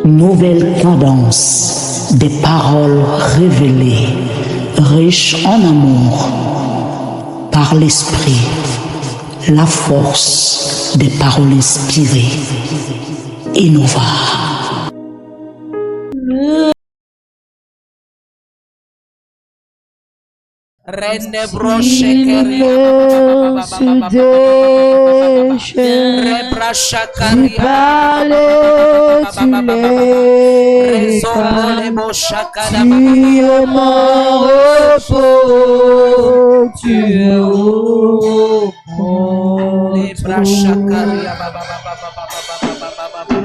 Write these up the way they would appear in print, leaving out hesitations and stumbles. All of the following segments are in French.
Nouvelle cadence des paroles révélées, riches en amour, par l'esprit, la force des paroles inspirées. Innova. Rende broche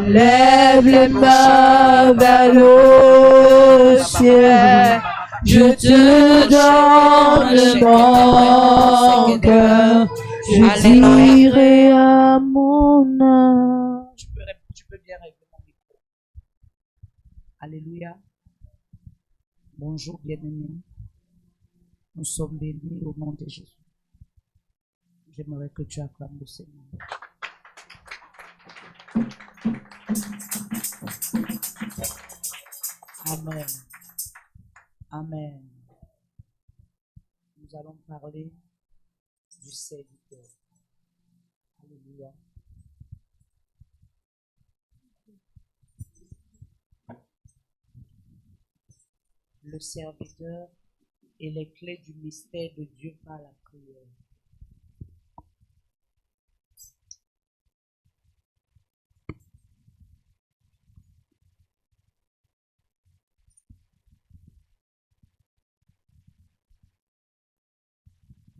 lève les mains vers le ciel. Je te donne mon cœur, je dirai à mon âme. Tu peux bien régler mon micro. Alléluia. Bonjour, bien-aimés. Nous sommes bénis au nom de Jésus. J'aimerais que tu acclames le Seigneur. Amen. Amen. Nous allons parler du serviteur. Alléluia. Le serviteur est les clés du mystère de Dieu par la prière.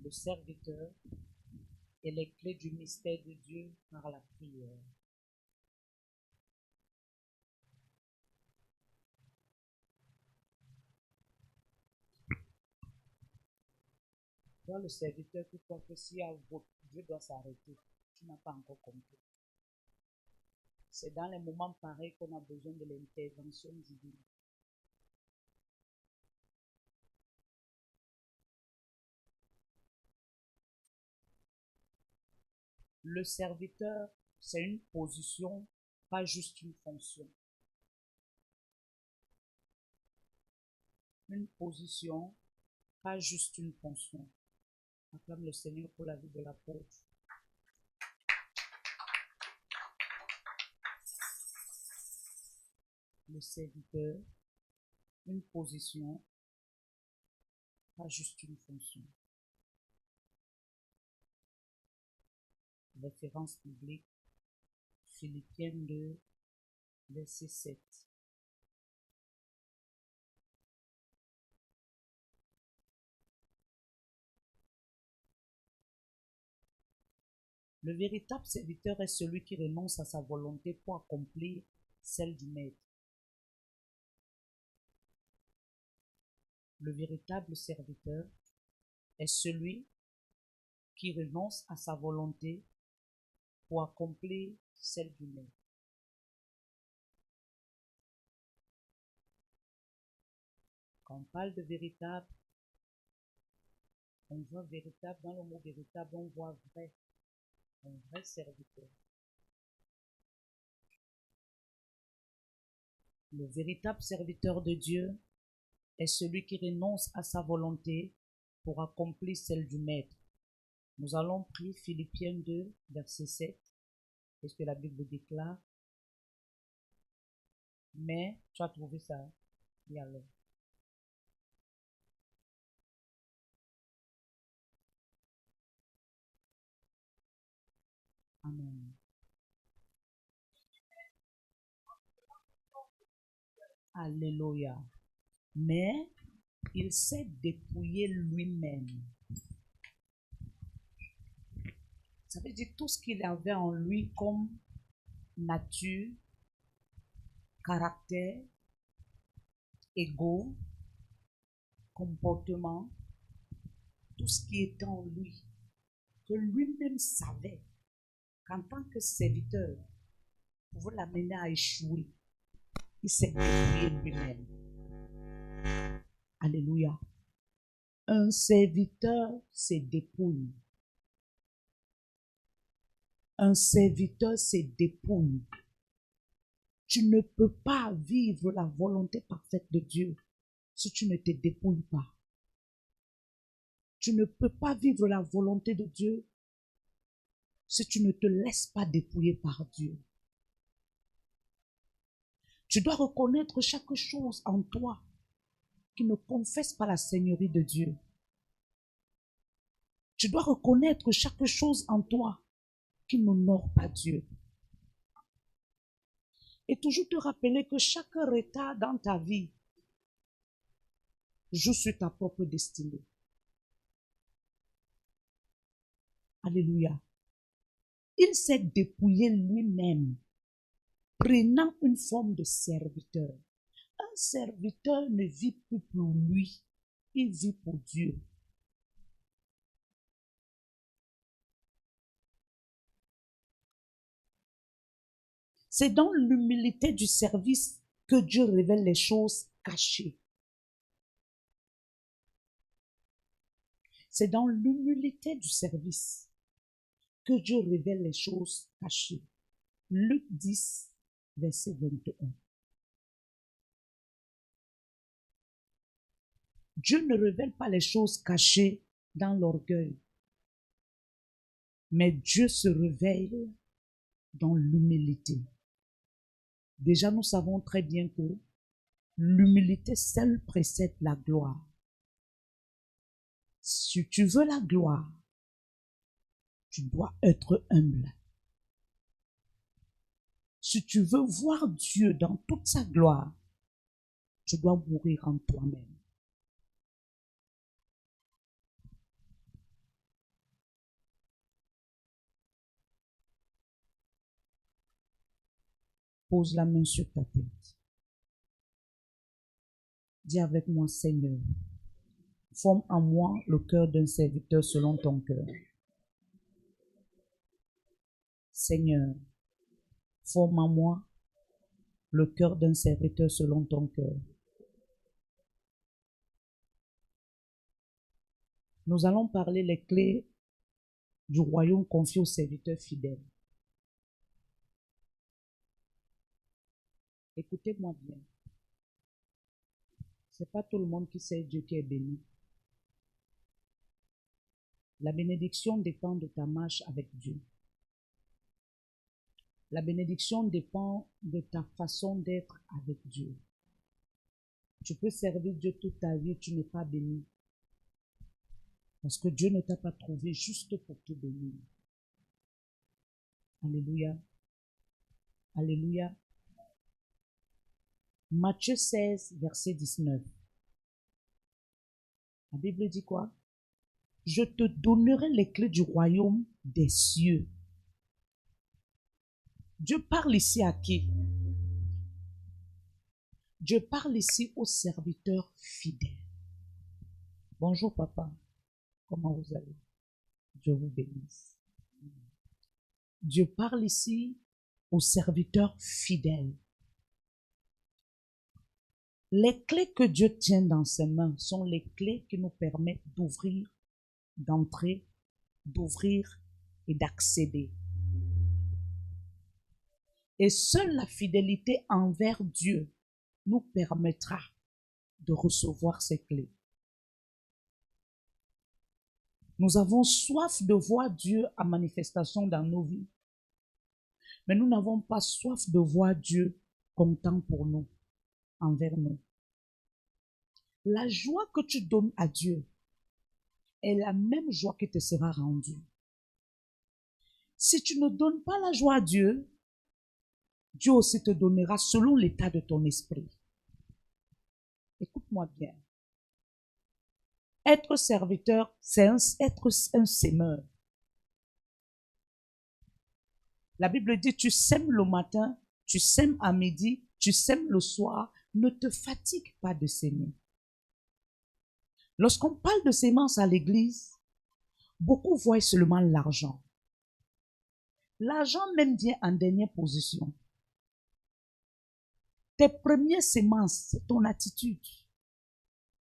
Le serviteur est les clés du mystère de Dieu par la prière. Toi, le serviteur, tu crois que si Dieu doit s'arrêter, tu n'as pas encore compris. C'est dans les moments pareils qu'on a besoin de l'intervention divine. Le serviteur, c'est une position, pas juste une fonction. Une position, pas juste une fonction. Acclame le Seigneur pour la vie de l'apôtre. Le serviteur, une position, pas juste une fonction. Référence biblique, Philippiens 2, verset 7. Le véritable serviteur est celui qui renonce à sa volonté pour accomplir celle du maître. Le véritable serviteur est celui qui renonce à sa volonté pour accomplir celle du maître. Quand on parle de véritable, on voit véritable, dans le mot véritable, on voit vrai, un vrai serviteur. Le véritable serviteur de Dieu est celui qui renonce à sa volonté pour accomplir celle du maître. Nous allons prier Philippiens 2, verset 7. Qu'est-ce que la Bible déclare? Mais, tu as trouvé ça? Et alors? Amen. Alléluia. Mais il s'est dépouillé lui-même. Ça veut dire tout ce qu'il avait en lui comme nature, caractère, ego, comportement, tout ce qui était en lui, que lui-même savait qu'en tant que serviteur, pour l'amener à échouer, il s'est dépouillé lui-même. Alléluia. Un serviteur se dépouille. Un serviteur se dépouille. Tu ne peux pas vivre la volonté parfaite de Dieu si tu ne te dépouilles pas. Tu ne peux pas vivre la volonté de Dieu si tu ne te laisses pas dépouiller par Dieu. Tu dois reconnaître chaque chose en toi qui ne confesse pas la seigneurie de Dieu. Tu dois reconnaître chaque chose en toi qui n'honore pas Dieu. Et toujours te rappeler que chaque retard dans ta vie joue sur ta propre destinée. Alléluia. Il s'est dépouillé lui-même, prenant une forme de serviteur. Un serviteur ne vit plus pour lui, il vit pour Dieu. C'est dans l'humilité du service que Dieu révèle les choses cachées. C'est dans l'humilité du service que Dieu révèle les choses cachées. Luc 10, verset 21. Dieu ne révèle pas les choses cachées dans l'orgueil, mais Dieu se révèle dans l'humilité. Déjà, nous savons très bien que l'humilité seule précède la gloire. Si tu veux la gloire, tu dois être humble. Si tu veux voir Dieu dans toute sa gloire, tu dois mourir en toi-même. Pose la main sur ta tête. Dis avec moi, Seigneur, forme en moi le cœur d'un serviteur selon ton cœur. Seigneur, forme en moi le cœur d'un serviteur selon ton cœur. Nous allons parler les clés du royaume confié aux serviteurs fidèles. Écoutez-moi bien. Ce n'est pas tout le monde qui sait Dieu qui est béni. La bénédiction dépend de ta marche avec Dieu. La bénédiction dépend de ta façon d'être avec Dieu. Tu peux servir Dieu toute ta vie, tu n'es pas béni. Parce que Dieu ne t'a pas trouvé juste pour te bénir. Alléluia. Alléluia. Matthieu 16, verset 19. La Bible dit quoi? Je te donnerai les clés du royaume des cieux. Dieu parle ici à qui? Dieu parle ici aux serviteurs fidèles. Bonjour papa, comment vous allez? Dieu vous bénisse. Dieu parle ici aux serviteurs fidèles. Les clés que Dieu tient dans ses mains sont les clés qui nous permettent d'ouvrir, d'entrer, d'ouvrir et d'accéder. Et seule la fidélité envers Dieu nous permettra de recevoir ces clés. Nous avons soif de voir Dieu à manifestation dans nos vies. Mais nous n'avons pas soif de voir Dieu content pour nous, envers nous. La joie que tu donnes à Dieu est la même joie qui te sera rendue. Si tu ne donnes pas la joie à Dieu, Dieu aussi te donnera selon l'état de ton esprit. Écoute-moi bien. Être serviteur, c'est être un semeur. La Bible dit, tu sèmes le matin, tu sèmes à midi, tu sèmes le soir, ne te fatigue pas de s'aimer. Lorsqu'on parle de sémence à l'église, beaucoup voient seulement l'argent. L'argent même vient en dernière position. Tes premières sémences, c'est ton attitude,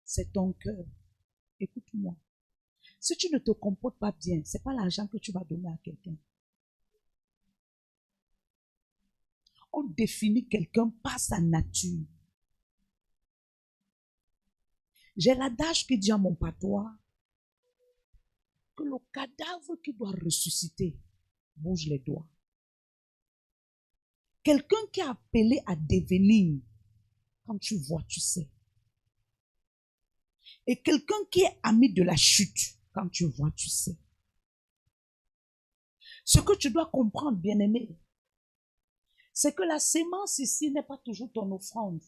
c'est ton cœur. Écoute-moi. Si tu ne te comportes pas bien, ce n'est pas l'argent que tu vas donner à quelqu'un. on définit quelqu'un par sa nature. J'ai l'adage qui dit à mon patois que le cadavre qui doit ressusciter bouge les doigts. Quelqu'un qui est appelé à devenir, quand tu vois, tu sais. Et quelqu'un qui est ami de la chute, quand tu vois, tu sais. Ce que tu dois comprendre, bien-aimé, c'est que la sémence ici n'est pas toujours ton offrande.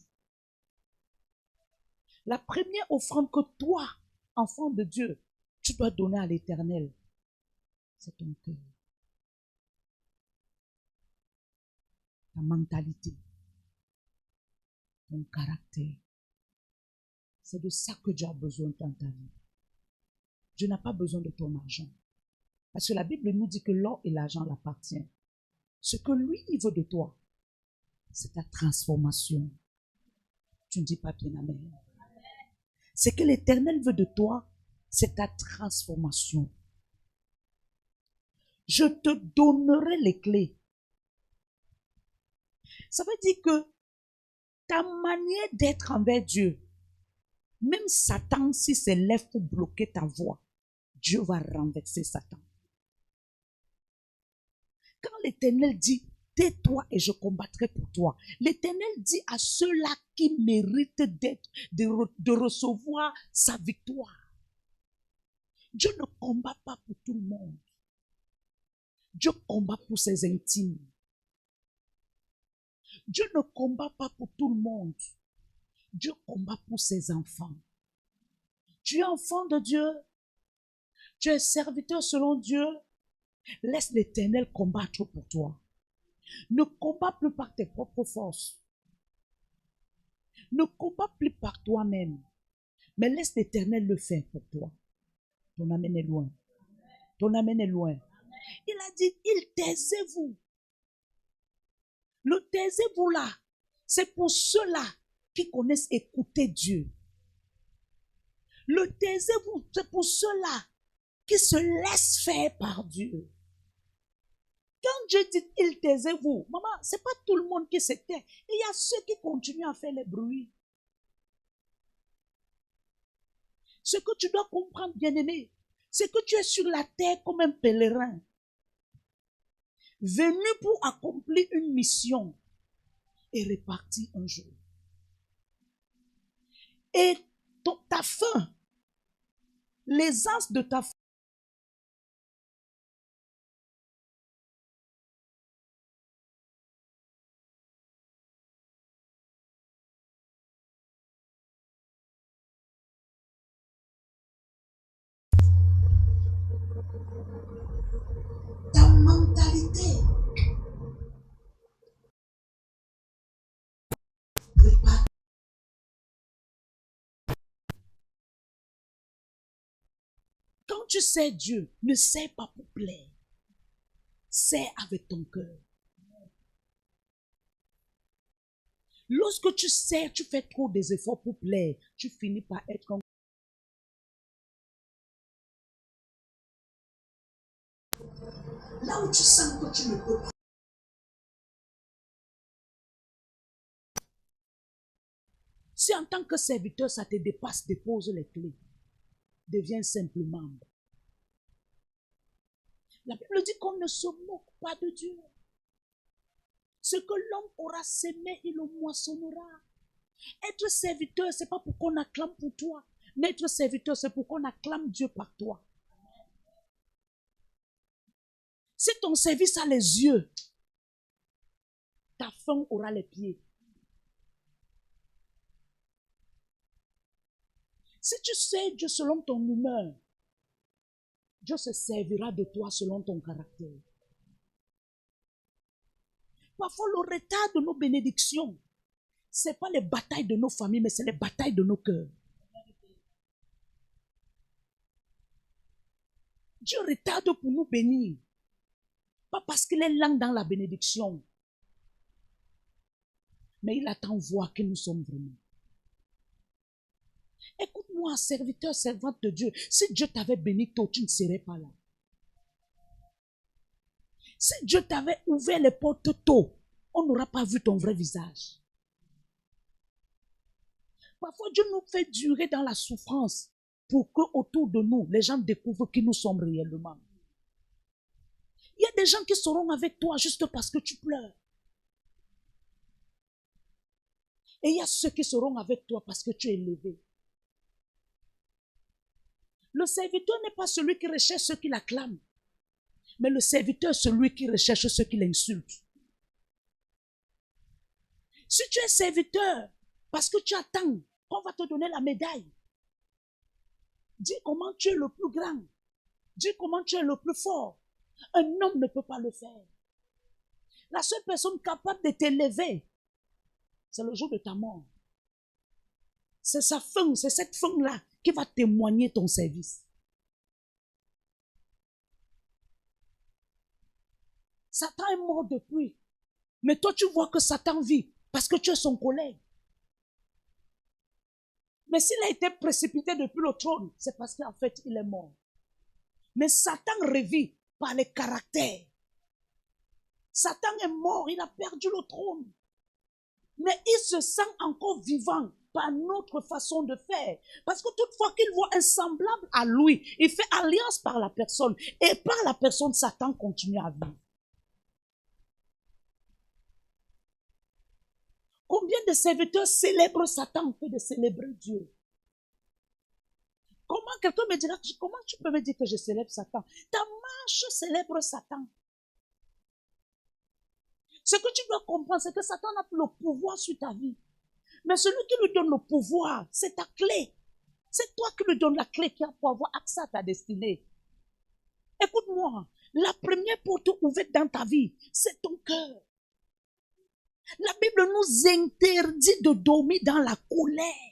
La première offrande que toi, enfant de Dieu, tu dois donner à l'Éternel, c'est ton cœur, ta mentalité, ton caractère. C'est de ça que Dieu a besoin dans ta vie. Dieu n'a pas besoin de ton argent. Parce que la Bible nous dit que l'or et l'argent l'appartiennent. Ce que lui, il veut de toi, c'est ta transformation. Tu ne dis pas bien amen. Ce que l'Éternel veut de toi, c'est ta transformation. Je te donnerai les clés. Ça veut dire que ta manière d'être envers Dieu, même Satan, s'il s'élève pour bloquer ta voix, Dieu va renverser Satan. Quand l'Éternel dit, tais-toi et je combattrai pour toi, l'Éternel dit à ceux-là qui méritent de recevoir sa victoire. Dieu ne combat pas pour tout le monde. Dieu combat pour ses intimes. Dieu ne combat pas pour tout le monde. Dieu combat pour ses enfants. Tu es enfant de Dieu. Tu es serviteur selon Dieu. Laisse l'Éternel combattre pour toi. Ne combats plus par tes propres forces. Ne combats plus par toi-même. Mais laisse l'Éternel le faire pour toi. Ton amen est loin. Ton amen est loin. Il a dit, il taisez-vous. Le taisez-vous là, c'est pour ceux-là qui connaissent écouter Dieu. Le taisez-vous, c'est pour ceux-là qui se laissent faire par Dieu. Quand Dieu dit, il taisez-vous, maman, c'est pas tout le monde qui se tait. Il y a ceux qui continuent à faire les bruits. Ce que tu dois comprendre, bien-aimé, c'est que tu es sur la terre comme un pèlerin, venu pour accomplir une mission et repartir un jour. Et ta faim, l'aisance de ta faim, ta mentalité, prépare. Quand tu sais Dieu, ne sers pas pour plaire. Sers avec ton cœur. Lorsque tu sers, tu fais trop des efforts pour plaire. Tu finis par être comme... Là où tu sens que tu ne peux pas. Si en tant que serviteur, ça te dépasse, dépose les clés. Deviens simple membre. La Bible dit qu'on ne se moque pas de Dieu. Ce que l'homme aura sémé, il le moissonnera. Être serviteur, ce n'est pas pour qu'on acclame pour toi. Mais être serviteur, c'est pour qu'on acclame Dieu par toi. Si ton service a les yeux, ta faim aura les pieds. Si tu sais Dieu selon ton humeur, Dieu se servira de toi selon ton caractère. Parfois, le retard de nos bénédictions, ce n'est pas les batailles de nos familles, mais c'est les batailles de nos cœurs. Dieu retarde pour nous bénir. Pas parce qu'il est lent dans la bénédiction, mais il attend voir qui nous sommes vraiment. Écoute-moi, serviteur, servante de Dieu. Si Dieu t'avait béni tôt, tu ne serais pas là. Si Dieu t'avait ouvert les portes tôt, on n'aura pas vu ton vrai visage. Parfois, Dieu nous fait durer dans la souffrance pour que autour de nous, les gens découvrent qui nous sommes réellement. Il y a des gens qui seront avec toi juste parce que tu pleures. Et il y a ceux qui seront avec toi parce que tu es élevé. Le serviteur n'est pas celui qui recherche ceux qui l'acclament, mais le serviteur est celui qui recherche ceux qui l'insultent. Si tu es serviteur parce que tu attends qu'on va te donner la médaille, dis comment tu es le plus grand, dis comment tu es le plus fort. Un homme ne peut pas le faire. La seule personne capable de t'élever, c'est le jour de ta mort. C'est sa fin, c'est cette fin-là qui va témoigner ton service. Satan est mort depuis. Mais toi, tu vois que Satan vit parce que tu es son collègue. Mais s'il a été précipité depuis le trône, c'est parce qu'en fait, il est mort. Mais Satan revit par les caractères. Satan est mort, il a perdu le trône. Mais il se sent encore vivant par notre façon de faire. Parce que toutefois qu'il voit un semblable à lui, il fait alliance par la personne. Et par la personne, Satan continue à vivre. Combien de serviteurs célèbrent Satan que de célébrer Dieu? Comment quelqu'un me dira, comment tu peux me dire que je célèbre Satan? Ta marche célèbre Satan. Ce que tu dois comprendre, c'est que Satan n'a plus le pouvoir sur ta vie. Mais celui qui lui donne le pouvoir, c'est ta clé. C'est toi qui lui donnes la clé qui a pour avoir accès à ta destinée. Écoute-moi, la première porte ouverte dans ta vie, c'est ton cœur. La Bible nous interdit de dormir dans la colère.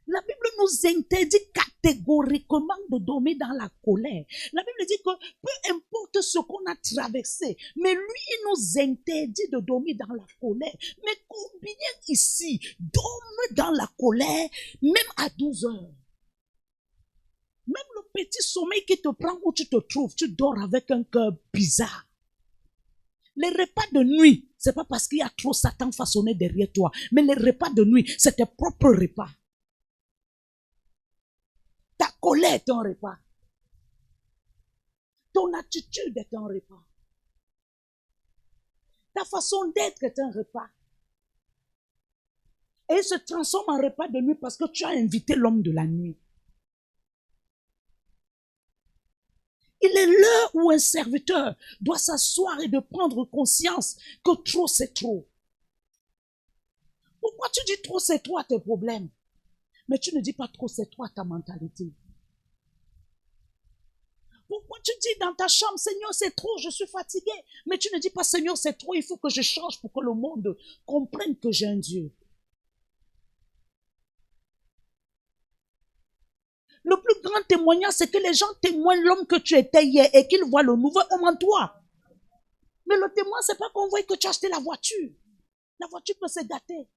La Bible nous interdit catégoriquement de dormir dans la colère. La Bible dit que peu importe ce qu'on a traversé, mais lui, il nous interdit de dormir dans la colère. Mais combien ici dorment dans la colère, même à 12 heures? Même le petit sommeil qui te prend où tu te trouves, tu dors avec un cœur bizarre. Les repas de nuit, c'est pas parce qu'il y a trop Satan façonné derrière toi, mais les repas de nuit, c'est tes propres repas. Ta colère est un repas. Ton attitude est un repas. Ta façon d'être est un repas. Et il se transforme en repas de nuit parce que tu as invité l'homme de la nuit. Il est l'heure où un serviteur doit s'asseoir et de prendre conscience que trop c'est trop. Pourquoi tu dis trop c'est trop à tes problèmes? Mais tu ne dis pas trop c'est trop à ta mentalité. Pourquoi tu dis dans ta chambre, Seigneur, c'est trop, je suis fatigué. Mais tu ne dis pas, Seigneur, c'est trop, il faut que je change pour que le monde comprenne que j'ai un Dieu. Le plus grand témoignage, c'est que les gens témoignent l'homme que tu étais hier et qu'ils voient le nouveau homme en toi. Mais le témoin, c'est pas qu'on voit que tu as acheté la voiture. La voiture peut se gâter.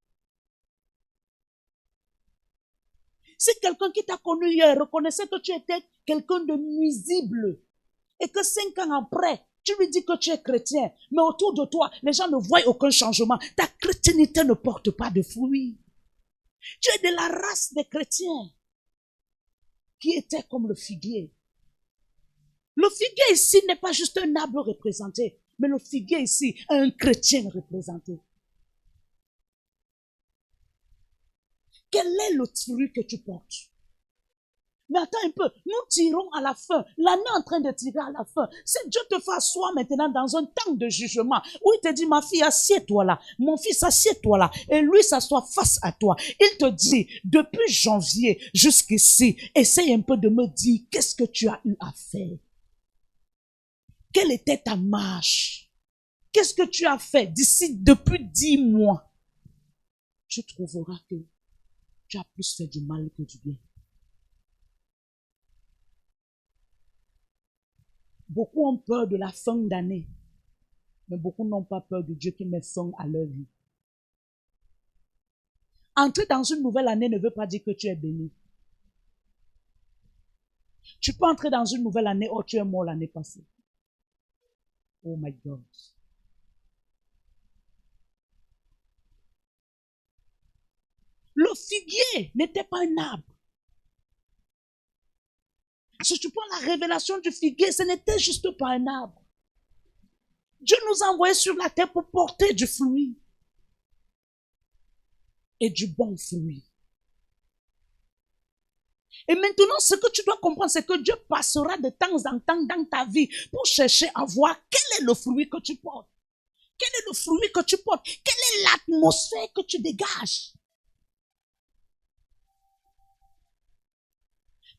Si quelqu'un qui t'a connu hier reconnaissait que tu étais quelqu'un de nuisible et que 5 ans après, tu lui dis que tu es chrétien, mais autour de toi, les gens ne voient aucun changement, ta chrétienté ne porte pas de fruits. Tu es de la race des chrétiens qui étaient comme le figuier. Le figuier ici n'est pas juste un arbre représenté, mais le figuier ici est un chrétien représenté. Quel est le fruit que tu portes? Mais attends un peu, nous tirons à la fin. L'année est en train de tirer à la fin. Si Dieu te fait asseoir maintenant dans un temps de jugement, où il te dit, ma fille, assieds-toi là. Mon fils, assieds-toi là. Et lui s'assoit face à toi. Il te dit, depuis janvier jusqu'ici, essaye un peu de me dire, qu'est-ce que tu as eu à faire? Quelle était ta marche? Qu'est-ce que tu as fait depuis 10 mois? Tu trouveras que tu as plus fait du mal que du bien. Beaucoup ont peur de la fin d'année, mais beaucoup n'ont pas peur de Dieu qui met fin à leur vie. Entrer dans une nouvelle année ne veut pas dire que tu es béni. Tu peux entrer dans une nouvelle année, oh tu es mort l'année passée. Oh my God. Le figuier n'était pas un arbre. Si tu prends la révélation du figuier, ce n'était juste pas un arbre. Dieu nous a envoyés sur la terre pour porter du fruit. Et du bon fruit. Et maintenant, ce que tu dois comprendre, c'est que Dieu passera de temps en temps dans ta vie pour chercher à voir quel est le fruit que tu portes. Quel est le fruit que tu portes? Quelle est l'atmosphère que tu dégages?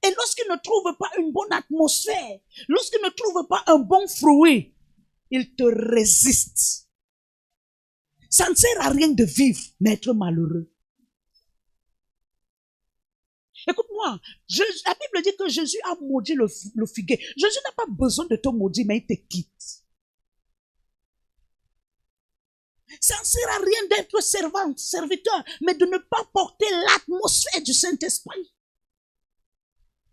Et lorsqu'il ne trouve pas une bonne atmosphère, lorsqu'il ne trouve pas un bon fruit, il te résiste. Ça ne sert à rien de vivre, mais être malheureux. Écoute-moi, la Bible dit que Jésus a maudit le figuier. Jésus n'a pas besoin de te maudire, mais il te quitte. Ça ne sert à rien d'être servant, serviteur, mais de ne pas porter l'atmosphère du Saint-Esprit.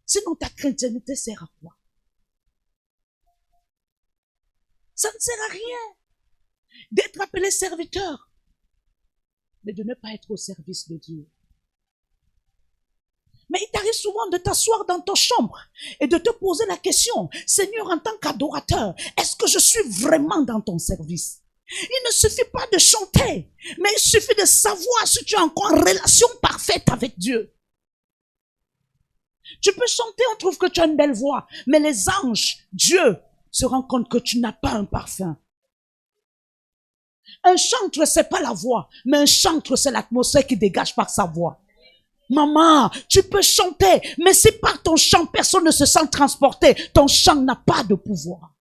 Sinon, ta chrétienté sert à quoi? Ça ne sert à rien d'être appelé serviteur, mais de ne pas être au service de Dieu. Mais il t'arrive souvent de t'asseoir dans ta chambre et de te poser la question, Seigneur, en tant qu'adorateur, est-ce que je suis vraiment dans ton service? Il ne suffit pas de chanter, mais il suffit de savoir si tu es encore en relation parfaite avec Dieu. Tu peux chanter, on trouve que tu as une belle voix, mais les anges, Dieu, se rendent compte que tu n'as pas un parfum. Un chantre, c'est pas la voix, mais un chantre, c'est l'atmosphère qui dégage par sa voix. Maman, tu peux chanter, mais si par ton chant, personne ne se sent transporté, ton chant n'a pas de pouvoir.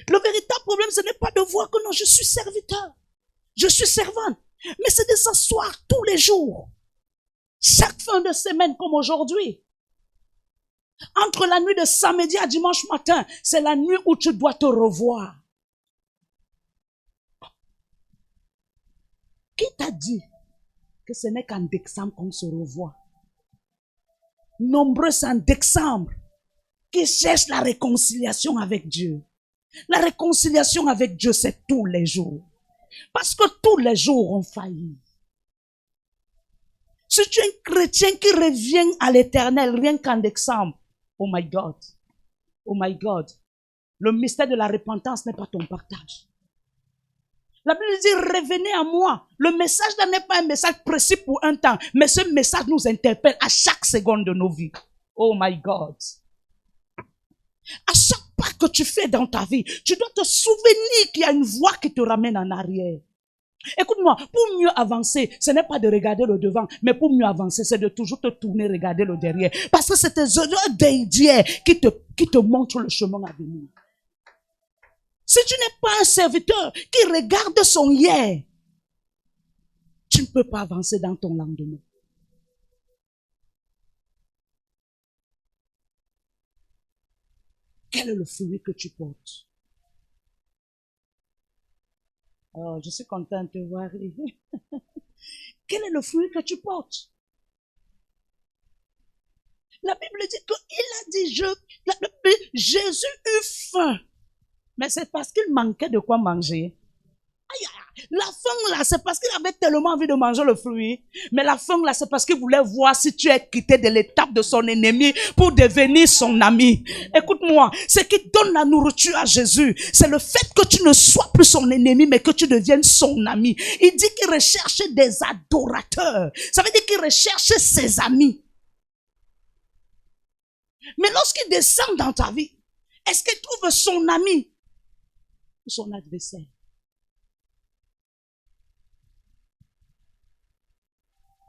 Le véritable problème, ce n'est pas de voir que non, je suis serviteur, je suis servante, mais c'est de s'asseoir tous les jours, chaque fin de semaine comme aujourd'hui. Entre la nuit de samedi à dimanche matin, c'est la nuit où tu dois te revoir. Qui t'a dit que ce n'est qu'en décembre qu'on se revoit? Nombreux sont en décembre qui cherchent la réconciliation avec Dieu. La réconciliation avec Dieu, c'est tous les jours. Parce que tous les jours ont failli. Si tu es un chrétien qui revient à l'Éternel rien qu'en décembre, oh my God, oh my God, le mystère de la repentance n'est pas ton partage. La Bible dit, revenez à moi. Le message là n'est pas un message précis pour un temps, mais ce message nous interpelle à chaque seconde de nos vies. Oh my God. À chaque pas que tu fais dans ta vie, tu dois te souvenir qu'il y a une voix qui te ramène en arrière. Écoute-moi, pour mieux avancer, ce n'est pas de regarder le devant, mais pour mieux avancer, c'est de toujours te tourner, regarder le derrière. Parce que c'est tes œuvres d'hier qui te montrent le chemin à venir. Si tu n'es pas un serviteur qui regarde son hier, tu ne peux pas avancer dans ton lendemain. Quel est le fruit que tu portes? Oh, je suis contente de te voir. Quel est le fruit que tu portes? La Bible dit qu'il a dit, Jésus eut faim. Mais c'est parce qu'il manquait de quoi manger. La faim là, c'est parce qu'il avait tellement envie de manger le fruit. Mais la faim là, c'est parce qu'il voulait voir si tu es quitté de l'étape de son ennemi pour devenir son ami. Écoute-moi, ce qui donne la nourriture à Jésus, c'est le fait que tu ne sois plus son ennemi, mais que tu deviennes son ami. Il dit qu'il recherchait des adorateurs. Ça veut dire qu'il recherchait ses amis. Mais lorsqu'il descend dans ta vie, est-ce qu'il trouve son ami ou son adversaire?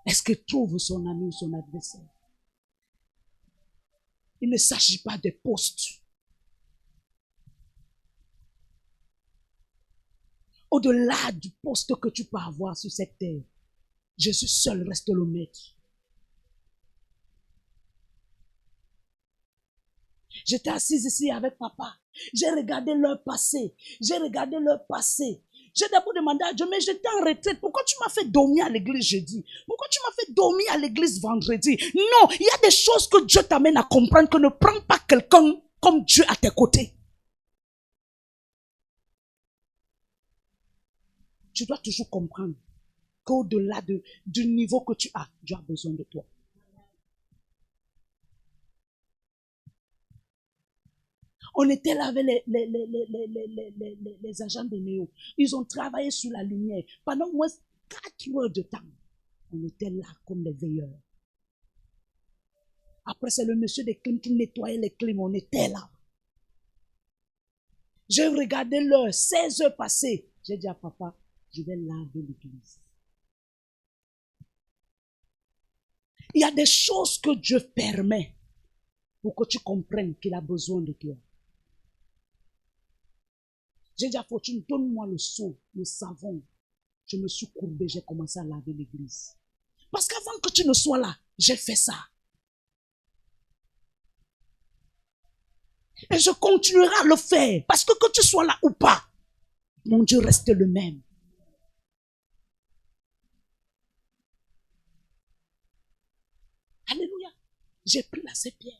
Est-ce qu'il trouve son ami ou son adversaire? Il ne s'agit pas des postes. Au-delà du poste que tu peux avoir sur cette terre, Jésus seul reste le maître. J'étais assise ici avec papa. J'ai regardé leur passé. J'ai d'abord demandé à Dieu, mais j'étais en retraite. Pourquoi tu m'as fait dormir à l'église jeudi? Pourquoi tu m'as fait dormir à l'église vendredi? Non, il y a des choses que Dieu t'amène à comprendre, que ne prends pas quelqu'un comme Dieu à tes côtés. tu dois toujours comprendre qu'au-delà du niveau que tu as, Dieu a besoin de toi. On était là avec les agents de Néo. Ils ont travaillé sur la lumière. Pendant au moins 4 heures de temps, on était là comme des veilleurs. Après, c'est le monsieur des clims qui nettoyait les clims. On était là. J'ai regardé l'heure, 16 heures passées. J'ai dit à papa, je vais laver l'église. Il y a des choses que Dieu permet pour que tu comprennes qu'il a besoin de toi. J'ai dit à Fortune, donne-moi le seau, le savon. Je me suis courbé, j'ai commencé à laver l'église. Parce qu'avant que tu ne sois là, j'ai fait ça. Et je continuerai à le faire. Parce que tu sois là ou pas, mon Dieu reste le même. Alléluia. J'ai pris la serpillère.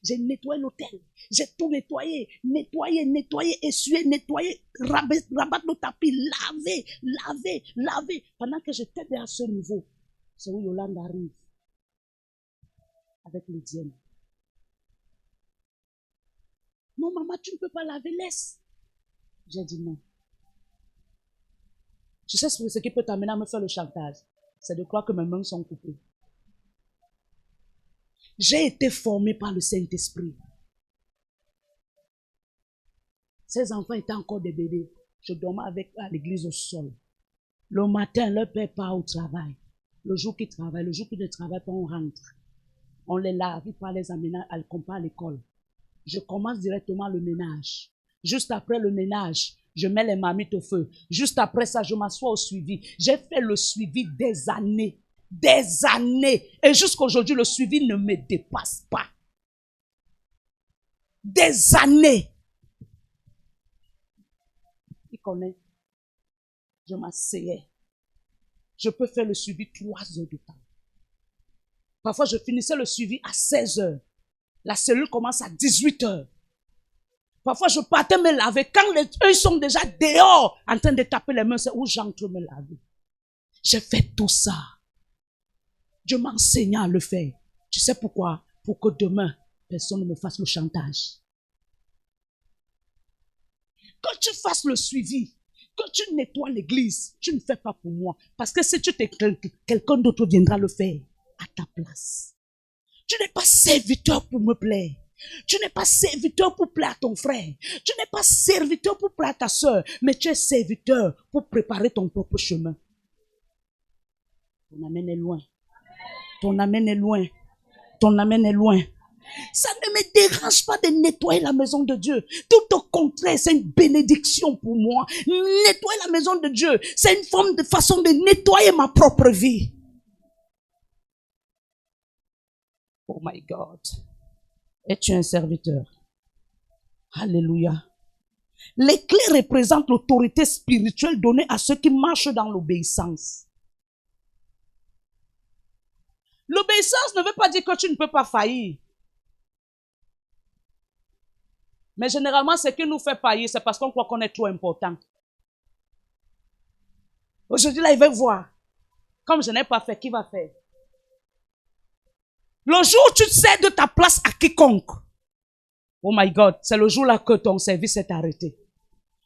J'ai nettoyé l'hôtel. J'ai tout nettoyé, essuyé, nettoyé, rabattre le tapis, laver. Pendant que j'étais à ce niveau, c'est où Yolande arrive. Avec le diable. Non, maman, tu ne peux pas laver, laisse. J'ai dit non. Tu sais ce qui peut t'amener à me faire le chantage? C'est de croire que mes mains sont coupées. J'ai été formé par le Saint-Esprit. Ces enfants étaient encore des bébés. Je dormais avec à l'église au sol. Le matin, leur père part au travail. Le jour qu'ils travaillent, le jour qu'ils ne travaillent pas, on rentre. On les lave, ils partent les amener à l'école. Je commence directement le ménage. Juste après le ménage, je mets les marmites au feu. Juste après ça, je m'assois au suivi. J'ai fait le suivi des années. Des années. Et jusqu'à aujourd'hui, le suivi ne me dépasse pas. Des années. Il connaît. Je m'asseyais. Je peux faire le suivi 3 heures de temps. Parfois, je finissais le suivi à 16 heures. La cellule commence à 18 heures. Parfois, je partais me laver. Quand eux sont déjà dehors, en train de taper les mains, c'est où j'entre me laver. J'ai fait tout ça. Dieu m'a enseigné à le faire. Tu sais pourquoi? Pour que demain, personne ne me fasse le chantage. Quand tu fasses le suivi, quand tu nettoies l'église, tu ne fais pas pour moi. Parce que si tu t'éclaires, quelqu'un d'autre viendra le faire à ta place. Tu n'es pas serviteur pour me plaire. Tu n'es pas serviteur pour plaire à ton frère. Tu n'es pas serviteur pour plaire à ta soeur. Mais tu es serviteur pour préparer ton propre chemin. Ton amen est loin. Ton amen est loin. Ton amen est loin. Ça ne me dérange pas de nettoyer la maison de Dieu. Tout au contraire, c'est une bénédiction pour moi. Nettoyer la maison de Dieu, c'est une forme de façon de nettoyer ma propre vie. Oh my God. Es-tu un serviteur? Alléluia. Les clés représentent l'autorité spirituelle donnée à ceux qui marchent dans l'obéissance. L'obéissance ne veut pas dire que tu ne peux pas faillir. Mais généralement, ce qui nous fait faillir, c'est parce qu'on croit qu'on est trop important. Aujourd'hui, là, il va voir. Comme je n'ai pas fait, qui va faire? Le jour où tu cèdes ta place à quiconque, oh my God, c'est le jour là que ton service est arrêté.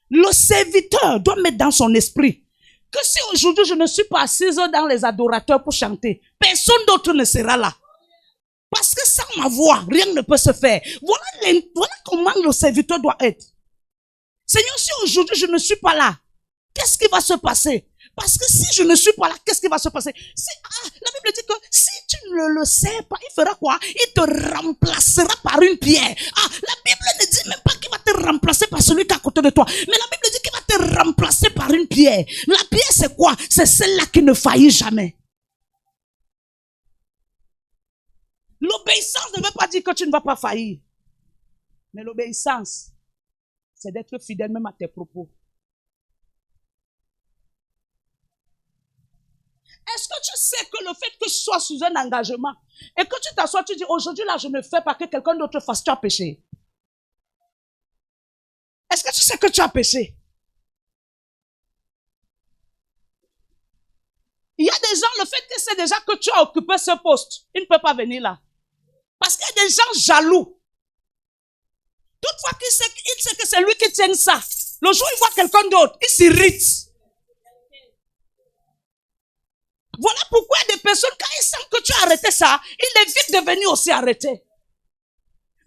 Le serviteur doit mettre dans son esprit que si aujourd'hui je ne suis pas assise dans les adorateurs pour chanter, personne d'autre ne sera là. Parce que sans ma voix, rien ne peut se faire. Voilà comment le serviteur doit être. Seigneur, si aujourd'hui je ne suis pas là, qu'est-ce qui va se passer? Parce que si je ne suis pas là, qu'est-ce qui va se passer? La Bible dit que si tu ne le sais pas, il fera quoi? Il te remplacera par une pierre. La Bible ne dit même pas qu'il va te remplacer par celui qui est à côté de toi. Mais la Bible dit qu'il va te remplacer par une pierre. La pierre, c'est quoi? C'est celle-là qui ne faillit jamais. L'obéissance ne veut pas dire que tu ne vas pas faillir. Mais l'obéissance, c'est d'être fidèle même à tes propos. Est-ce que tu sais que le fait que tu sois sous un engagement et que tu t'assois, tu dis aujourd'hui là je ne fais pas que quelqu'un d'autre fasse, tu as péché? Est-ce que tu sais que tu as péché? le fait que c'est déjà que tu as occupé ce poste, il ne peut pas venir là. Parce qu'il y a des gens jaloux. Toutefois qu'il sait que c'est lui qui tient ça. Le jour où il voit quelqu'un d'autre, il s'irrite. Voilà pourquoi il y a des personnes, quand ils sentent que tu as arrêté ça, il évite de venir aussi arrêter.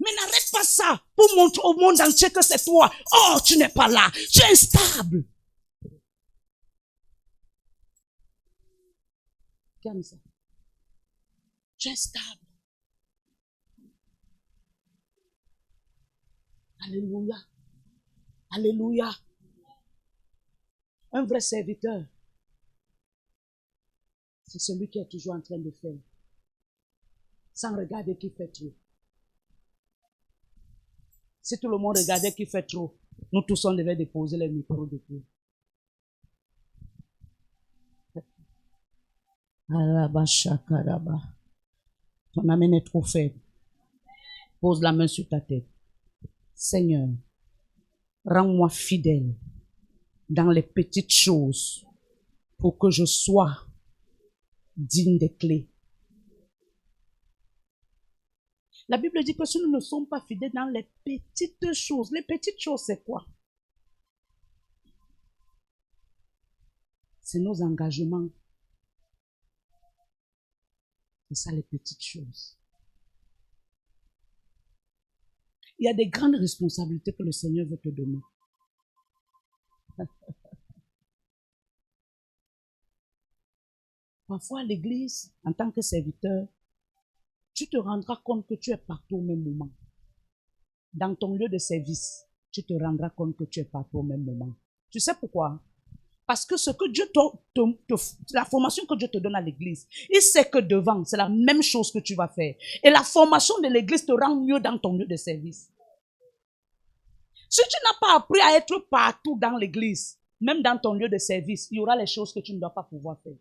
Mais n'arrête pas ça pour montrer au monde entier que c'est toi. Oh, tu n'es pas là. Tu es instable. Calme ça. Tu es stable. Alléluia. Alléluia. Un vrai serviteur, c'est celui qui est toujours en train de faire, sans regarder qui fait trop. Si tout le monde regardait qui fait trop, nous tous on devait déposer les micros depuis. Ton âme est trop faible. Pose la main sur ta tête. Seigneur, rends-moi fidèle dans les petites choses pour que je sois digne des clés. La Bible dit que si nous ne sommes pas fidèles dans les petites choses c'est quoi? C'est nos engagements. C'est ça les petites choses. Il y a des grandes responsabilités que le Seigneur veut te donner. Parfois à l'église, en tant que serviteur, tu te rendras compte que tu es partout au même moment. Dans ton lieu de service, tu te rendras compte que tu es partout au même moment. Tu sais pourquoi? Parce que ce que Dieu la formation que Dieu te donne à l'église, il sait que devant, c'est la même chose que tu vas faire. Et la formation de l'église te rend mieux dans ton lieu de service. Si tu n'as pas appris à être partout dans l'église, même dans ton lieu de service, il y aura les choses que tu ne dois pas pouvoir faire.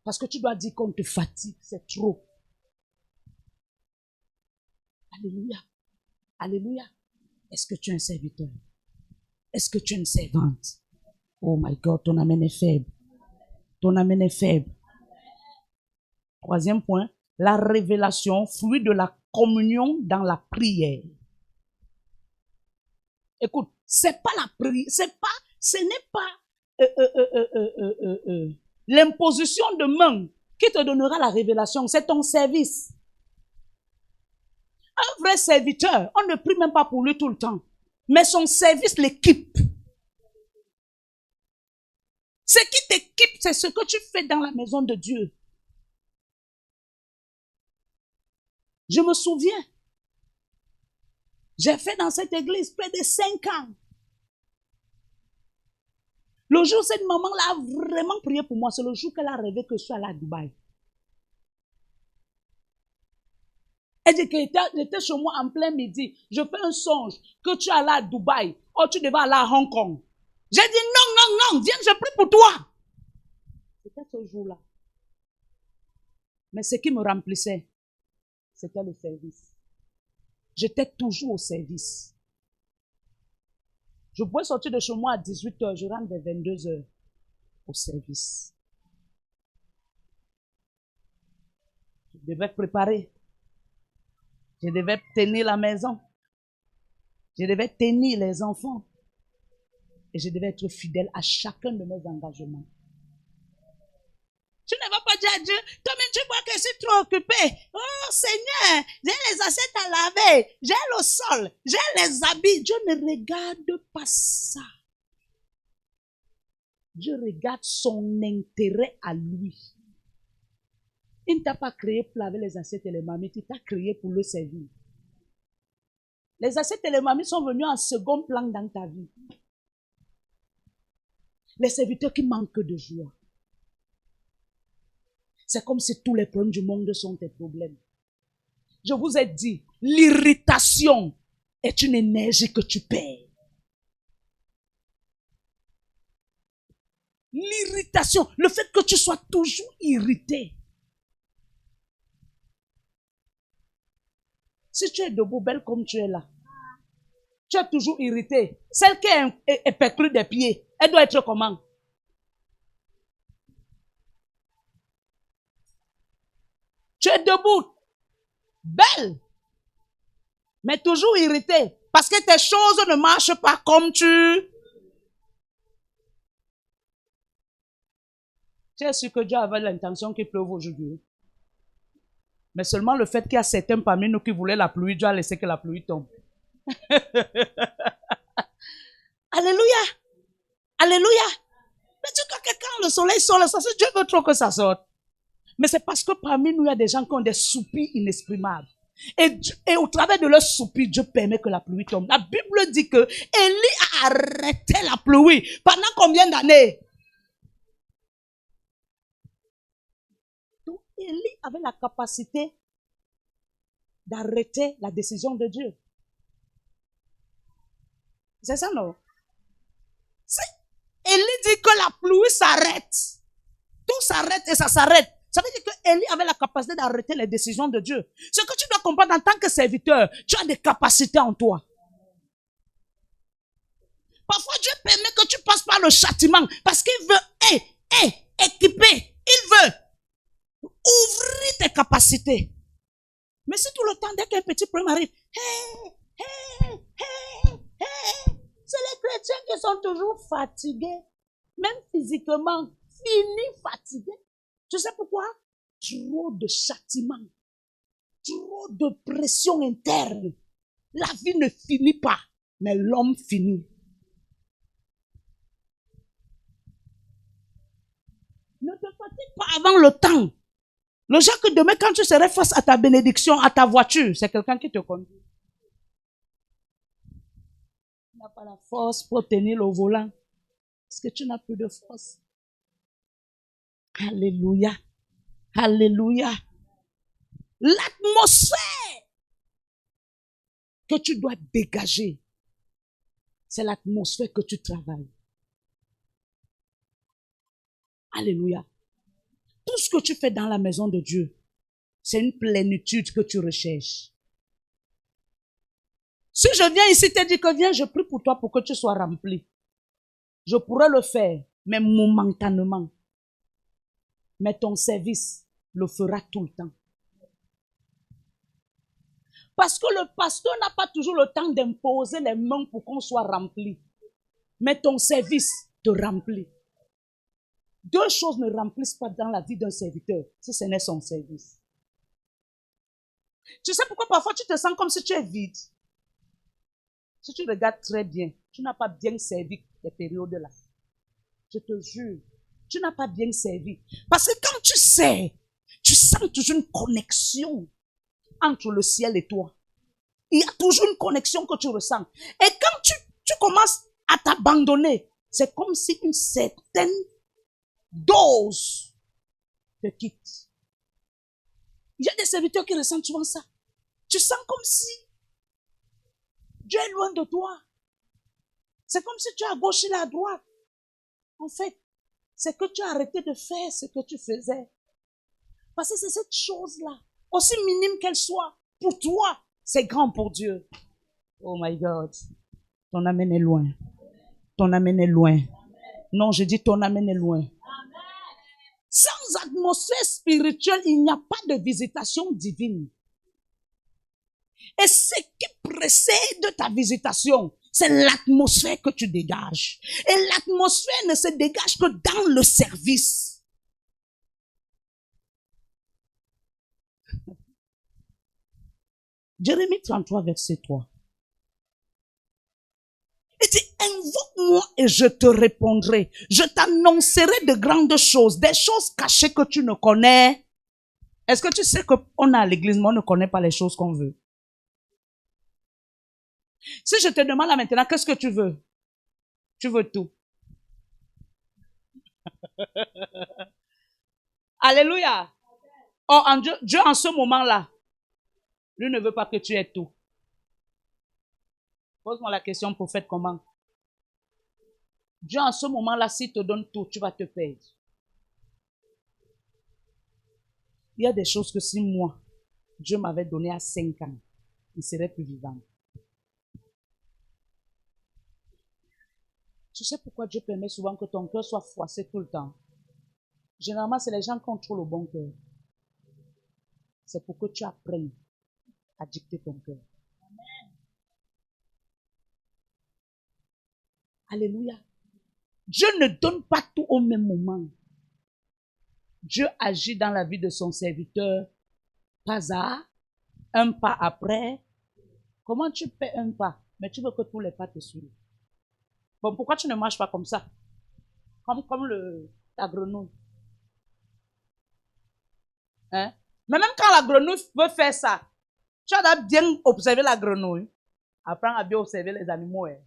Parce que tu dois dire qu'on te fatigue, c'est trop. Alléluia. Alléluia. Est-ce que tu es un serviteur? Est-ce que tu es une servante? Oh my God, ton amen est faible. Ton amen est faible. Troisième point, la révélation, fruit de la communion dans la prière. Écoute, c'est pas la prière, ce n'est pas l'imposition de main qui te donnera la révélation, c'est ton service. Un vrai serviteur, on ne prie même pas pour lui tout le temps, mais son service l'équipe. Ce qui t'équipe, c'est ce que tu fais dans la maison de Dieu. Je me souviens, j'ai fait dans cette église près de 5 ans. Le jour où cette maman-là a vraiment prié pour moi, c'est le jour qu'elle a rêvé que je suis allée à Dubaï. Elle dit qu'elle était chez moi en plein midi. Je fais un songe que tu es allé à Dubaï. Oh, tu devais aller à Hong Kong. J'ai dit non, viens, je prie pour toi. C'était ce jour-là. Mais ce qui me remplissait, c'était le service. J'étais toujours au service. Je pouvais sortir de chez moi à 18h, je rentre vers 22h au service. Je devais préparer. Je devais tenir la maison. Je devais tenir les enfants. Et je devais être fidèle à chacun de mes engagements. Tu ne vas pas dire à Dieu, toi-même tu vois que je suis trop occupé. Oh Seigneur, j'ai les assiettes à laver, j'ai le sol, j'ai les habits. Dieu ne regarde pas ça. Dieu regarde son intérêt à lui. Il ne t'a pas créé pour laver les assiettes et les marmites, il t'a créé pour le servir. Les assiettes et les marmites sont venus en second plan dans ta vie. Les serviteurs qui manquent de joie. C'est comme si tous les problèmes du monde sont tes problèmes. Je vous ai dit, l'irritation est une énergie que tu perds. L'irritation, le fait que tu sois toujours irrité. Si tu es debout, belle comme tu es là, tu es toujours irrité. Celle qui est éperclue des pieds, elle doit être comment? Tu es debout, belle, mais toujours irritée, parce que tes choses ne marchent pas comme tu... Tu es sûr que Dieu avait l'intention qu'il pleuve aujourd'hui. Mais seulement le fait qu'il y a certains parmi nous qui voulaient la pluie, Dieu a laissé que la pluie tombe. Alléluia. Alléluia. Mais tu crois que quand le soleil sort, Dieu veut trop que ça sorte. Mais c'est parce que parmi nous, il y a des gens qui ont des soupirs inexprimables. Et au travers de leurs soupirs, Dieu permet que la pluie tombe. La Bible dit que Élie a arrêté la pluie. Pendant combien d'années? Donc, Élie avait la capacité d'arrêter la décision de Dieu. C'est ça, non? Élie dit que la pluie s'arrête. Tout s'arrête et ça s'arrête. Ça veut dire que Élie avait la capacité d'arrêter les décisions de Dieu. Ce que tu dois comprendre en tant que serviteur, tu as des capacités en toi. Parfois, Dieu permet que tu passes par le châtiment parce qu'il veut équiper. Il veut ouvrir tes capacités. Mais si tout le temps, dès qu'un petit problème arrive, c'est les chrétiens qui sont toujours fatigués, même physiquement, finis fatigués. Tu sais pourquoi? Trop de châtiment, trop de pression interne. La vie ne finit pas, mais l'homme finit. Ne te fatigue pas avant le temps. Le jour que demain, quand tu serais face à ta bénédiction, à ta voiture, c'est quelqu'un qui te conduit. Tu n'as pas la force pour tenir le volant. Parce que tu n'as plus de force. Alléluia. Alléluia. L'atmosphère que tu dois dégager, c'est l'atmosphère que tu travailles. Alléluia. Tout ce que tu fais dans la maison de Dieu, c'est une plénitude que tu recherches. Si je viens ici te dire que viens, je prie pour toi pour que tu sois rempli. Je pourrais le faire, mais momentanément. Mais ton service le fera tout le temps. Parce que le pasteur n'a pas toujours le temps d'imposer les mains pour qu'on soit rempli. Mais ton service te remplit. Deux choses ne remplissent pas dans la vie d'un serviteur, si ce n'est son service. Tu sais pourquoi parfois tu te sens comme si tu es vide? Si tu regardes très bien, tu n'as pas bien servi ces périodes-là. Je te jure, tu n'as pas bien servi. Parce que quand tu sers, tu sens toujours une connexion entre le ciel et toi. Il y a toujours une connexion que tu ressens. Et quand tu commences à t'abandonner, c'est comme si une certaine dose te quitte. Il y a des serviteurs qui ressentent souvent ça. Tu sens comme si Dieu est loin de toi. C'est comme si tu es à gauche et à droite. En fait, c'est que tu as arrêté de faire ce que tu faisais. Parce que c'est cette chose-là, aussi minime qu'elle soit, pour toi, c'est grand pour Dieu. Oh my God. Ton amen est loin. Ton amen est loin. Non, je dis ton amen est loin. Sans atmosphère spirituelle, il n'y a pas de visitation divine. Et ce qui précède ta visitation, c'est l'atmosphère que tu dégages. Et l'atmosphère ne se dégage que dans le service. Jérémie 33, verset 3. Il dit, invoque-moi et je te répondrai. Je t'annoncerai de grandes choses, des choses cachées que tu ne connais. Est-ce que tu sais qu'on a à l'église, mais on ne connaît pas les choses qu'on veut? Si je te demande là maintenant, qu'est-ce que tu veux? Tu veux tout. Alléluia. Or, Dieu en ce moment-là, lui ne veut pas que tu aies tout. Pose-moi la question, prophète, comment? Dieu en ce moment-là, s'il te donne tout, tu vas te perdre. Il y a des choses que si moi, Dieu m'avait donné à 5 ans, il serait plus vivant. Tu sais pourquoi Dieu permet souvent que ton cœur soit froissé tout le temps? Généralement, c'est les gens qui ont trop le bon cœur. c'est pour que tu apprennes à dicter ton cœur. Alléluia. Dieu ne donne pas tout au même moment. Dieu agit dans la vie de son serviteur, pas à, un pas après. Comment tu fais un pas, mais tu veux que tous les pas te suivent? Bon, pourquoi tu ne marches pas comme ça? Comme la grenouille. Hein? Mais même quand la grenouille veut faire ça, tu dois bien observer la grenouille. Apprends à bien observer les animaux. Hein?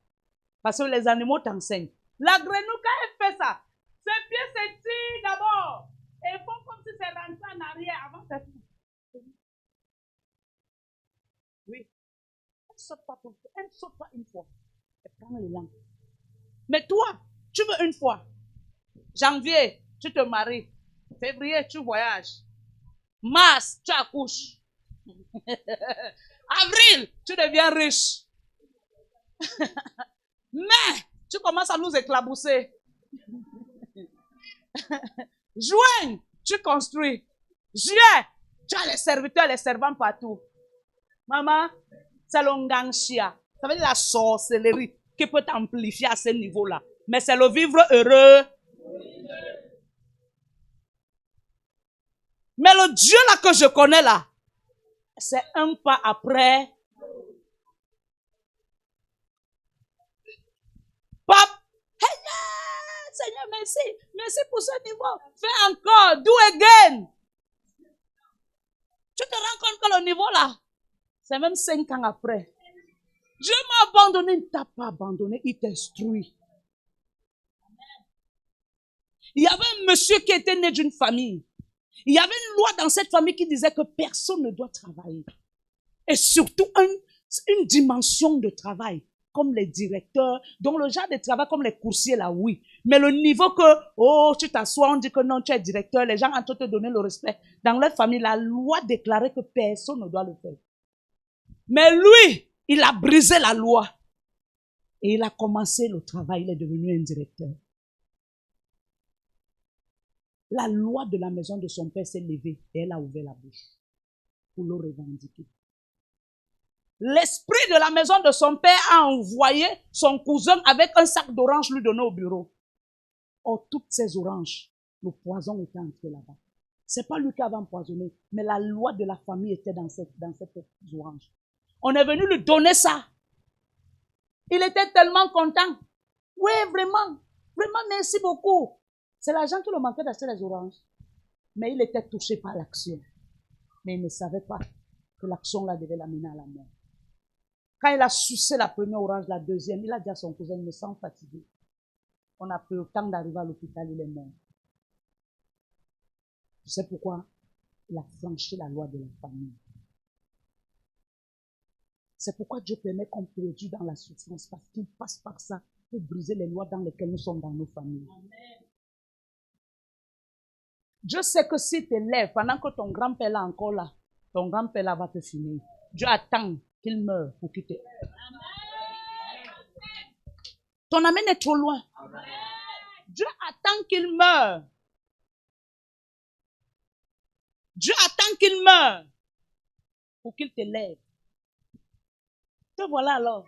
Parce que les animaux t'enseignent. La grenouille, quand elle fait ça, ses pieds s'étirent d'abord. Et font comme si c'est rentré en arrière avant de faire. Oui. Elle ne saute pas tout le temps. Elle ne saute pas une fois. Elle prend l'élan. Mais toi, tu veux une fois. Janvier, tu te maries. Février, tu voyages. Mars, tu accouches. Avril, tu deviens riche. Mai, tu commences à nous éclabousser. Juin, tu construis. Juillet, tu as les serviteurs, les servants partout. Maman, c'est l'onganchia. Ça veut dire la sorcellerie qui peut t'amplifier à ce niveau-là. Mais c'est le vivre heureux. Mais le Dieu là que je connais là, c'est un pas après. Pape, hey, Seigneur, merci. Merci pour ce niveau. Fais encore, do again. Tu te rends compte que le niveau là, c'est même 5 ans après. Dieu m'a abandonné, il ne t'a pas abandonné, il t'instruit. Il y avait un monsieur qui était né d'une famille. Il y avait une loi dans cette famille qui disait que personne ne doit travailler. Et surtout une dimension de travail, comme les directeurs, dont le genre de travail comme les coursiers là, oui. Mais le niveau que, oh, tu t'assois, on dit que non, tu es directeur, les gens ont te donner le respect. Dans leur famille, la loi déclarait que personne ne doit le faire. Mais lui, il a brisé la loi. Et il a commencé le travail, il est devenu un directeur. La loi de la maison de son père s'est levée et elle a ouvert la bouche pour le revendiquer. L'esprit de la maison de son père a envoyé son cousin avec un sac d'oranges lui donner au bureau. Or, toutes ces oranges, le poison était entré là-bas. C'est pas lui qui avait empoisonné, mais la loi de la famille était dans cette orange. On est venu lui donner ça. Il était tellement content. Oui, vraiment, vraiment, merci beaucoup. C'est l'argent qui le manquait d'acheter les oranges. Mais il était touché par l'action. Mais il ne savait pas que l'action là devait l'amener à la mort. Quand il a sucé la première orange, la deuxième, il a dit à son cousin, il me sent fatigué. On a pris le temps d'arriver à l'hôpital, il est mort. Tu sais pourquoi? Il a franchi la loi de la famille. C'est pourquoi Dieu permet qu'on perdure dans la souffrance, parce qu'il passe par ça pour briser les lois dans lesquelles nous sommes dans nos familles. Amen. Dieu sait que si tu lèves, pendant que ton grand-père là encore là, ton grand-père là va te finir. Dieu attend qu'il meure pour qu'il te... Ton amen est trop loin. Amen. Dieu attend qu'il meure. Dieu attend qu'il meure pour qu'il te lève. Te voilà alors.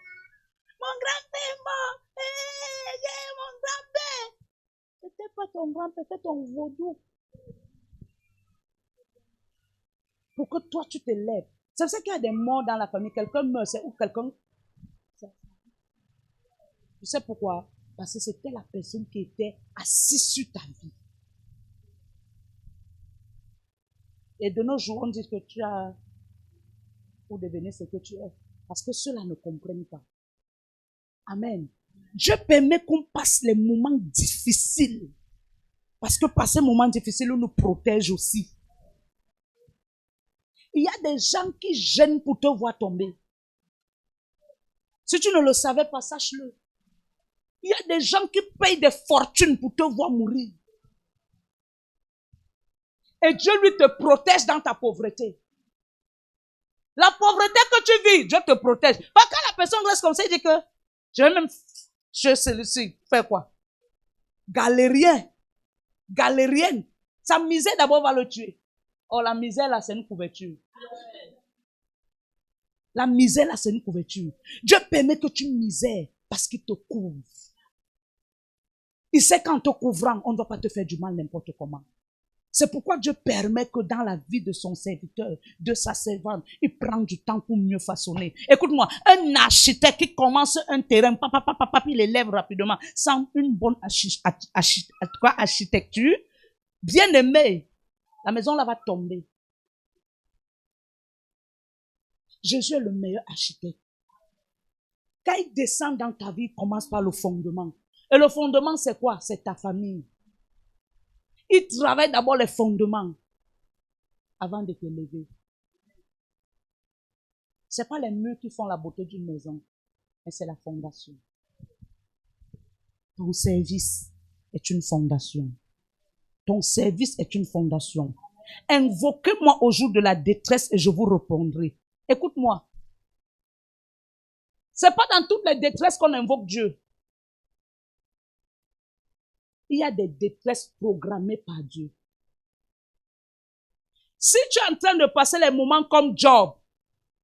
Mon grand-père est mort. Hey, mon grand-père. C'était pas ton grand-père, c'était ton vaudou. Pour que toi tu te lèves. C'est pour ça qu'il y a des morts dans la famille. Quelqu'un meurt, c'est ou quelqu'un... Tu sais pourquoi? Parce que c'était la personne qui était assise sur ta vie. Et de nos jours, on dit que tu as... pour devenir ce que tu es. Parce que ceux-là ne comprennent pas. Amen. Dieu permet qu'on passe les moments difficiles. Parce que passer ces moments difficiles nous protège aussi. Il y a des gens qui gênent pour te voir tomber. Si tu ne le savais pas, sache-le. Il y a des gens qui payent des fortunes pour te voir mourir. Et Dieu lui te protège dans ta pauvreté. La pauvreté que tu vis, Dieu te protège. Parce que quand la personne reste comme ça, il dit que je vais même tuer celui-ci. Faire quoi? Galérien. Galérienne. Sa misère d'abord va le tuer. Oh, la misère là, c'est une couverture. La misère là, c'est une couverture. Dieu permet que tu misères parce qu'il te couvre. Il sait qu'en te couvrant, on ne doit pas te faire du mal n'importe comment. C'est pourquoi Dieu permet que dans la vie de son serviteur, de sa servante, il prend du temps pour mieux façonner. Écoute-moi, un architecte qui commence un terrain, il l'élève rapidement, sans une bonne architecture, bien aimé, la maison là va tomber. Jésus est le meilleur architecte. Quand il descend dans ta vie, il commence par le fondement. Et le fondement, c'est quoi? C'est ta famille. Il travaille d'abord les fondements avant de te lever. Ce n'est pas les murs qui font la beauté d'une maison, mais c'est la fondation. Ton service est une fondation. Ton service est une fondation. Invoquez-moi au jour de la détresse et je vous répondrai. Écoute-moi. Ce n'est pas dans toutes les détresses qu'on invoque Dieu. Il y a des détresses programmées par Dieu. Si tu es en train de passer les moments comme Job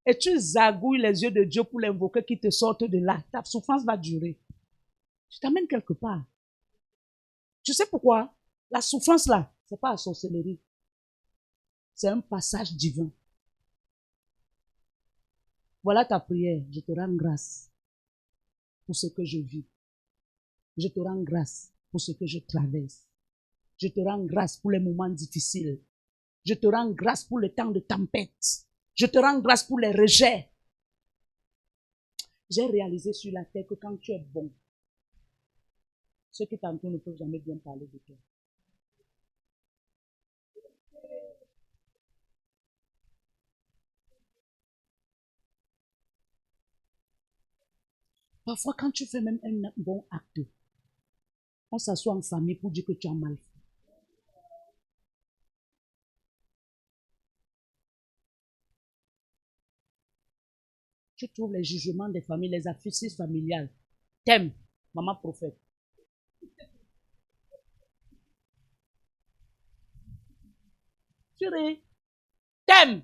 et tu zagouilles les yeux de Dieu pour l'invoquer qui te sorte de là, ta souffrance va durer. Je t'amène quelque part. Tu sais pourquoi? La souffrance là, ce n'est pas la sorcellerie. C'est un passage divin. Voilà ta prière. Je te rends grâce pour ce que je vis. Je te rends grâce pour ce que je traverse. Je te rends grâce pour les moments difficiles. Je te rends grâce pour le temps de tempête. Je te rends grâce pour les rejets. J'ai réalisé sur la terre que quand tu es bon, ceux qui t'entourent ne peuvent jamais bien parler de toi. Parfois, quand tu fais même un bon acte, on s'assoit en famille pour dire que tu as mal fait. Tu trouves les jugements des familles, les affiches familiales. T'aimes, maman prophète. Tu ris. T'aimes.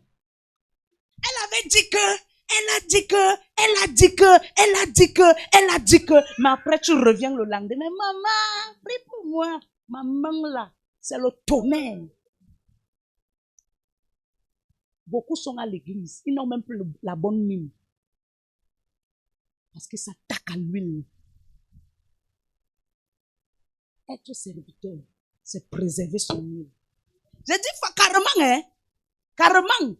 Elle avait dit que, elle a dit que. Mais après, tu reviens le lendemain. Maman, prie pour moi. Maman là, c'est le tonnerre. Beaucoup sont à l'église. Ils n'ont même plus la bonne mine. Parce qu'ils s'attaquent à l'huile. Être serviteur, c'est préserver son huile. J'ai dit carrément, hein. Carrément.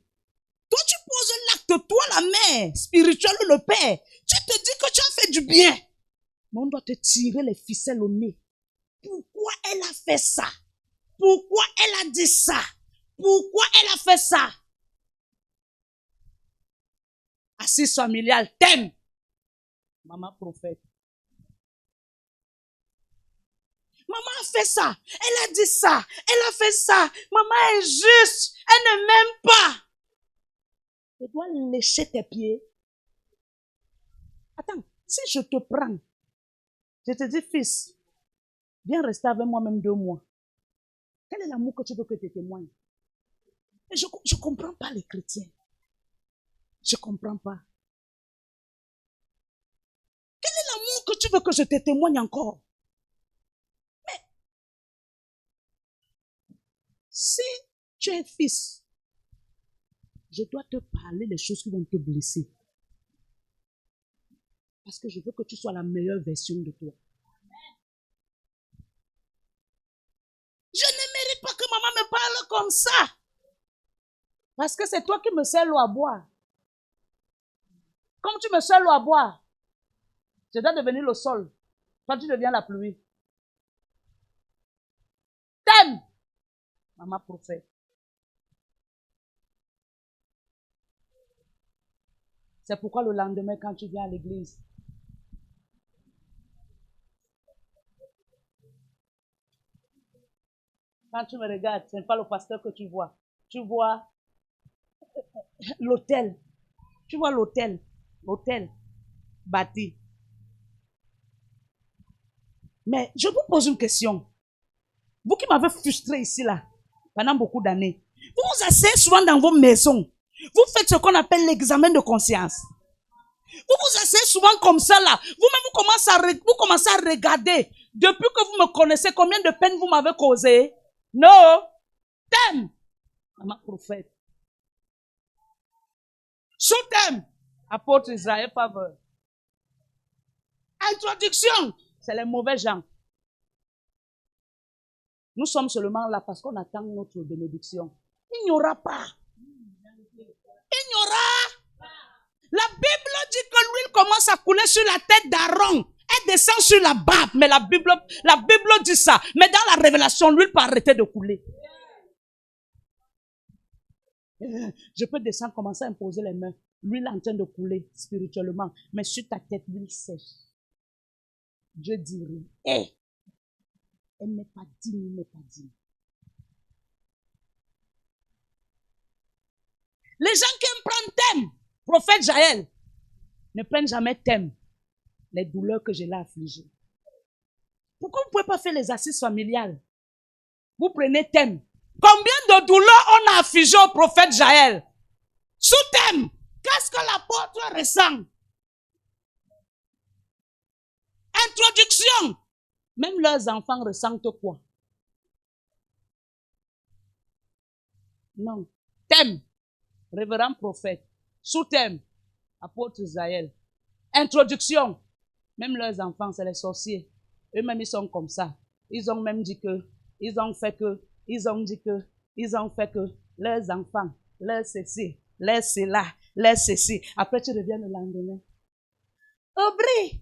Toi, tu poses l'acte, toi, la mère spirituelle, le père. Tu te dis que tu as fait du bien. Mais on doit te tirer les ficelles au nez. Pourquoi elle a fait ça? Pourquoi elle a dit ça? Pourquoi elle a fait ça? Assise familiale, t'aimes. Maman prophète. Maman a fait ça. Elle a dit ça. Elle a fait ça. Maman est juste. Elle ne m'aime pas. Je dois lécher tes pieds. Attends, si je te prends, je te dis, fils, viens rester avec moi même 2 mois. Quel est l'amour que tu veux que je te témoigne? Et je ne comprends pas les chrétiens. Je ne comprends pas. Quel est l'amour que tu veux que je te témoigne encore? Mais, si tu es fils, je dois te parler des choses qui vont te blesser. Parce que je veux que tu sois la meilleure version de toi. Je ne mérite pas que maman me parle comme ça. Parce que c'est toi qui me sers l'eau à boire. Comme tu me sers l'eau à boire, je dois devenir le sol. Toi, tu deviens la pluie. T'aimes, maman prophète. C'est pourquoi le lendemain, quand tu viens à l'église, quand tu me regardes, ce n'est pas le pasteur que tu vois. Tu vois l'autel. Tu vois l'autel. L'autel bâti. Mais je vous pose une question. Vous qui m'avez frustré ici, là, pendant beaucoup d'années, Vous vous asseyez souvent dans vos maisons. Vous faites ce qu'on appelle l'examen de conscience. Vous vous asseyez souvent comme ça là. Vous-même, vous commencez à regarder. Depuis que vous me connaissez, combien de peines vous m'avez causé? Non. Thème. Maman prophète. Sous-thème. Apôtre Israël Faveur. Introduction. C'est les mauvais gens. Nous sommes seulement là parce qu'on attend notre bénédiction. Il n'y aura pas. Il n'y aura. La Bible dit que l'huile commence à couler sur la tête d'Aaron. Elle descend sur la barbe. Mais la Bible dit ça. Mais dans la révélation, l'huile peut arrêter de couler. Je peux descendre, commencer à imposer les mains. L'huile est en train de couler spirituellement. Mais sur ta tête, l'huile sèche. Dieu dit rien. Elle n'est pas digne, elle n'est pas digne. Les gens qui aiment prendre thème, prophète Jaël, ne prennent jamais thème les douleurs que je l'ai affligées. Pourquoi vous ne pouvez pas faire les assises familiales? Vous prenez thème. Combien de douleurs on a affligé au prophète Jaël? Sous thème, qu'est-ce que l'apôtre ressent? Introduction. Même leurs enfants ressentent quoi? Non. Thème. Révérend prophète. Sous-thème. Apôtre Israël. Introduction. Même leurs enfants, c'est les sorciers. Eux-mêmes, ils sont comme ça. Ils ont même dit que, ils ont fait que, ils ont dit que, ils ont fait que, leurs enfants, leurs ceci, leurs cela, leurs ceci. Après, tu reviens le lendemain. Aubry,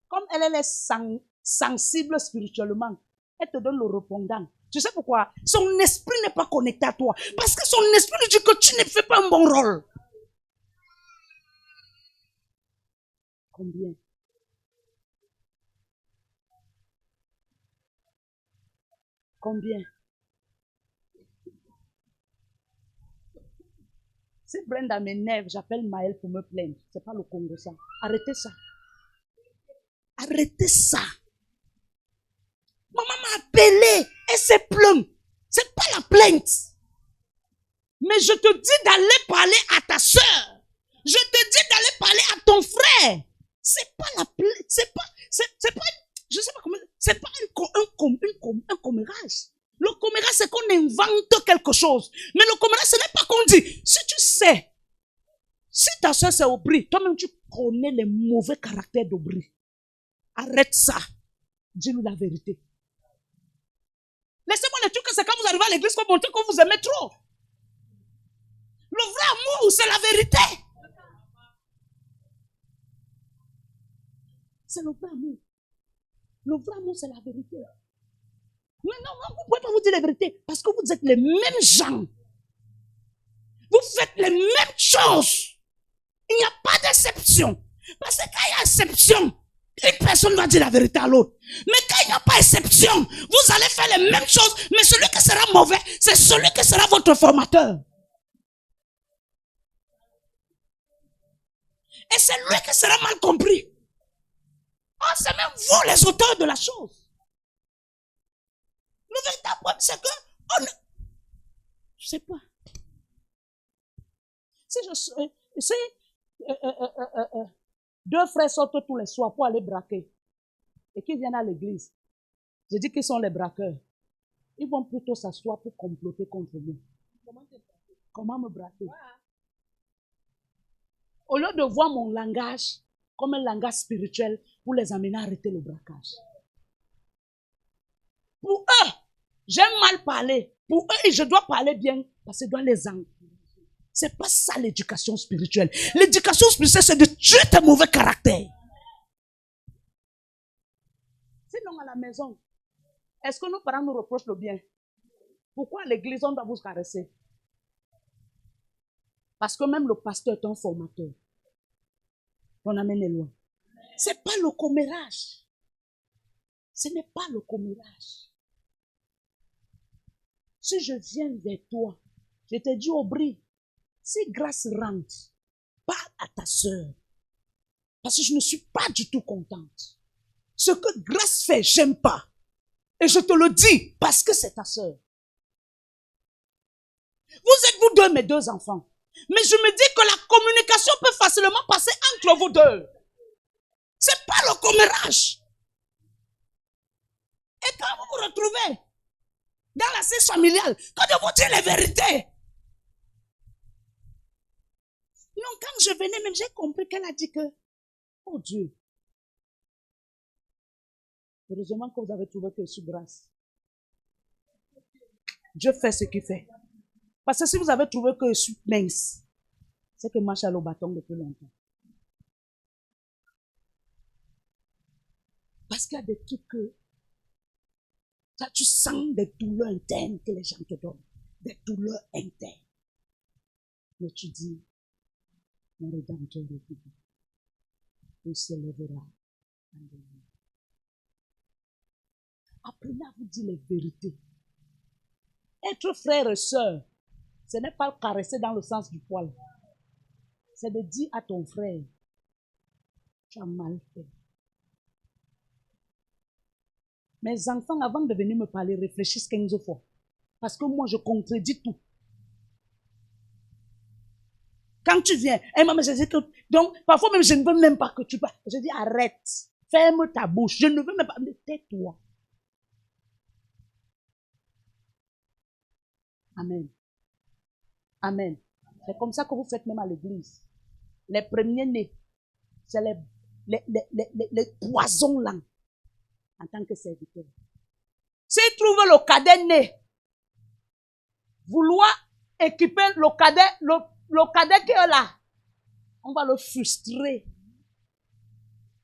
comme elle est sensible spirituellement, elle te donne le répondant. Tu sais pourquoi? Son esprit n'est pas connecté à toi. Parce que son esprit lui dit que tu ne fais pas un bon rôle. Combien? Combien? Si Brenda m'énerve, j'appelle Maël pour me plaindre. C'est pas le Congo ça. Arrêtez ça. Arrêtez ça. Maman m'a appelé. Elle s'est plainte. C'est pas la plainte. Mais je te dis d'aller parler à ta soeur. Je te dis d'aller parler à ton frère. C'est pas la plainte. C'est pas, je sais pas comment, c'est pas un commérage. Le commérage, c'est qu'on invente quelque chose. Mais le commérage, ce n'est pas qu'on dit. Si tu sais, si ta soeur c'est Aubry, toi-même tu connais les mauvais caractères d'Aubry. Arrête ça. Dis-lui la vérité. Laissez-moi le truc que c'est quand vous arrivez à l'église qu'on montre que vous aimez trop. Le vrai amour, c'est la vérité. C'est le vrai amour. Le vrai amour, c'est la vérité. Mais non, vous ne pouvez pas vous dire la vérité parce que vous êtes les mêmes gens. Vous faites les mêmes choses. Il n'y a pas d'exception. Parce que quand il y a exception, une personne va dire la vérité à l'autre. Mais quand il n'y a pas exception, vous allez faire les mêmes choses, mais celui qui sera mauvais, c'est celui qui sera votre formateur. Et c'est lui qui sera mal compris. Oh, c'est même vous les auteurs de la chose. Le véritable problème, c'est que on ne... Je sais pas. Si deux frères sortent tous les soirs pour aller braquer et qu'ils viennent à l'église, je dis qu'ils sont les braqueurs. Ils vont plutôt s'asseoir pour comploter contre nous. Comment me braquer? Au lieu de voir mon langage comme un langage spirituel pour les amener à arrêter le braquage. Pour eux, j'aime mal parler. Pour eux, je dois parler bien parce que je dois les enlever. C'est pas ça l'éducation spirituelle. L'éducation spirituelle, c'est de tuer tes mauvais caractères. Sinon, à la maison, est-ce que nos parents nous reprochent le bien? Pourquoi à l'église, on doit vous caresser? Parce que même le pasteur est un formateur. On amène loin. C'est pas le commérage. Ce n'est pas le commérage. Si je viens vers toi, je te dis Aubry, si grâce rentre, parle à ta soeur. Parce que je ne suis pas du tout contente. Ce que grâce fait, j'aime pas. Et je te le dis parce que c'est ta soeur. Vous êtes vous deux, mes deux enfants. Mais je me dis que la communication peut facilement passer entre vous deux. C'est pas le commérage. Et quand vous vous retrouvez dans la scène familiale, quand je vous dis les vérités. Non, quand je venais même, j'ai compris qu'elle a dit que, oh Dieu, heureusement que vous avez trouvé que je suis grâce. Dieu fait ce qu'il fait. Parce que si vous avez trouvé que je suis mince, c'est que moi, je suis au bâton depuis longtemps. Parce qu'il y a des trucs que là, tu sens des douleurs internes que les gens te donnent. Des douleurs internes. Mais tu dis, mon Rédempteur est vivant. Il se lèvera. Apprenez à vous dire les vérités. Être frère et soeur, ce n'est pas le caresser dans le sens du poil. C'est de dire à ton frère, tu as mal fait. Mes enfants, avant de venir me parler, réfléchissent 15 fois. Parce que moi, je contredis tout. Quand tu viens, maman, je dis que, donc, parfois même, je ne veux même pas que tu parles. Je dis, arrête, ferme ta bouche. Je ne veux même pas, mais tais-toi. Amen. Amen. C'est comme ça que vous faites même à l'église. Les premiers-nés, c'est les poisons là, en tant que serviteur. S'ils trouvent le cadet né, vouloir équiper le cadet qui est là, on va le frustrer.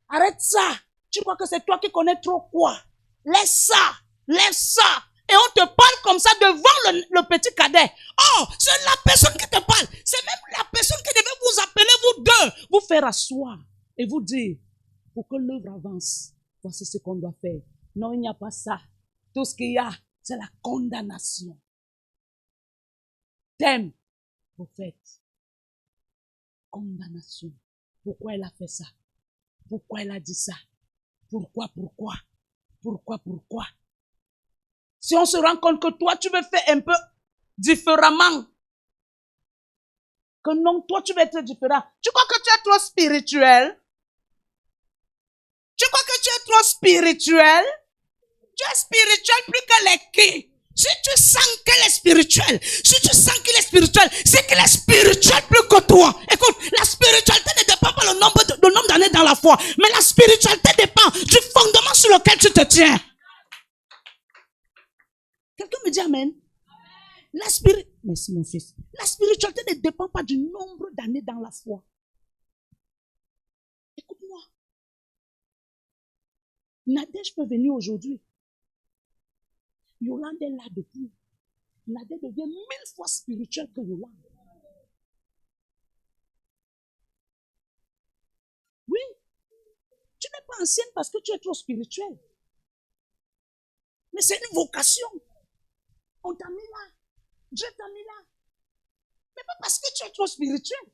Arrête ça. Tu crois que c'est toi qui connais trop quoi? Laisse ça. Laisse ça. Et on te parle comme ça devant le petit cadet. Oh, c'est la personne qui te parle. C'est même la personne qui devait vous appeler, vous deux, vous faire asseoir et vous dire, pour que l'œuvre avance, voici ce qu'on doit faire. Non, il n'y a pas ça. Tout ce qu'il y a, c'est la condamnation. Thème, prophète. Condamnation. Pourquoi elle a fait ça? Pourquoi elle a dit ça? Pourquoi? Si on se rend compte que toi, tu veux faire un peu différemment, que non, toi, tu veux être différent. Tu crois que tu es trop spirituel? Tu crois que tu es trop spirituel? Tu es spirituel plus que les qui? Si tu sens qu'elle est spirituelle, c'est qu'elle est spirituelle plus que toi. Écoute, la spiritualité ne dépend pas le nombre d'années dans la foi, mais la spiritualité dépend du fondement sur lequel tu te tiens. Quelqu'un me dit amen. Merci mon fils. La spiritualité ne dépend pas du nombre d'années dans la foi. Écoute-moi. Nadège peut venir aujourd'hui. Yolande est là depuis. Nadège devient 1000 fois spirituelle que Yolande. Oui. Tu n'es pas ancienne parce que tu es trop spirituelle. Mais c'est une vocation. On t'a mis là. Dieu t'a mis là. Mais pas parce que tu es trop spirituel.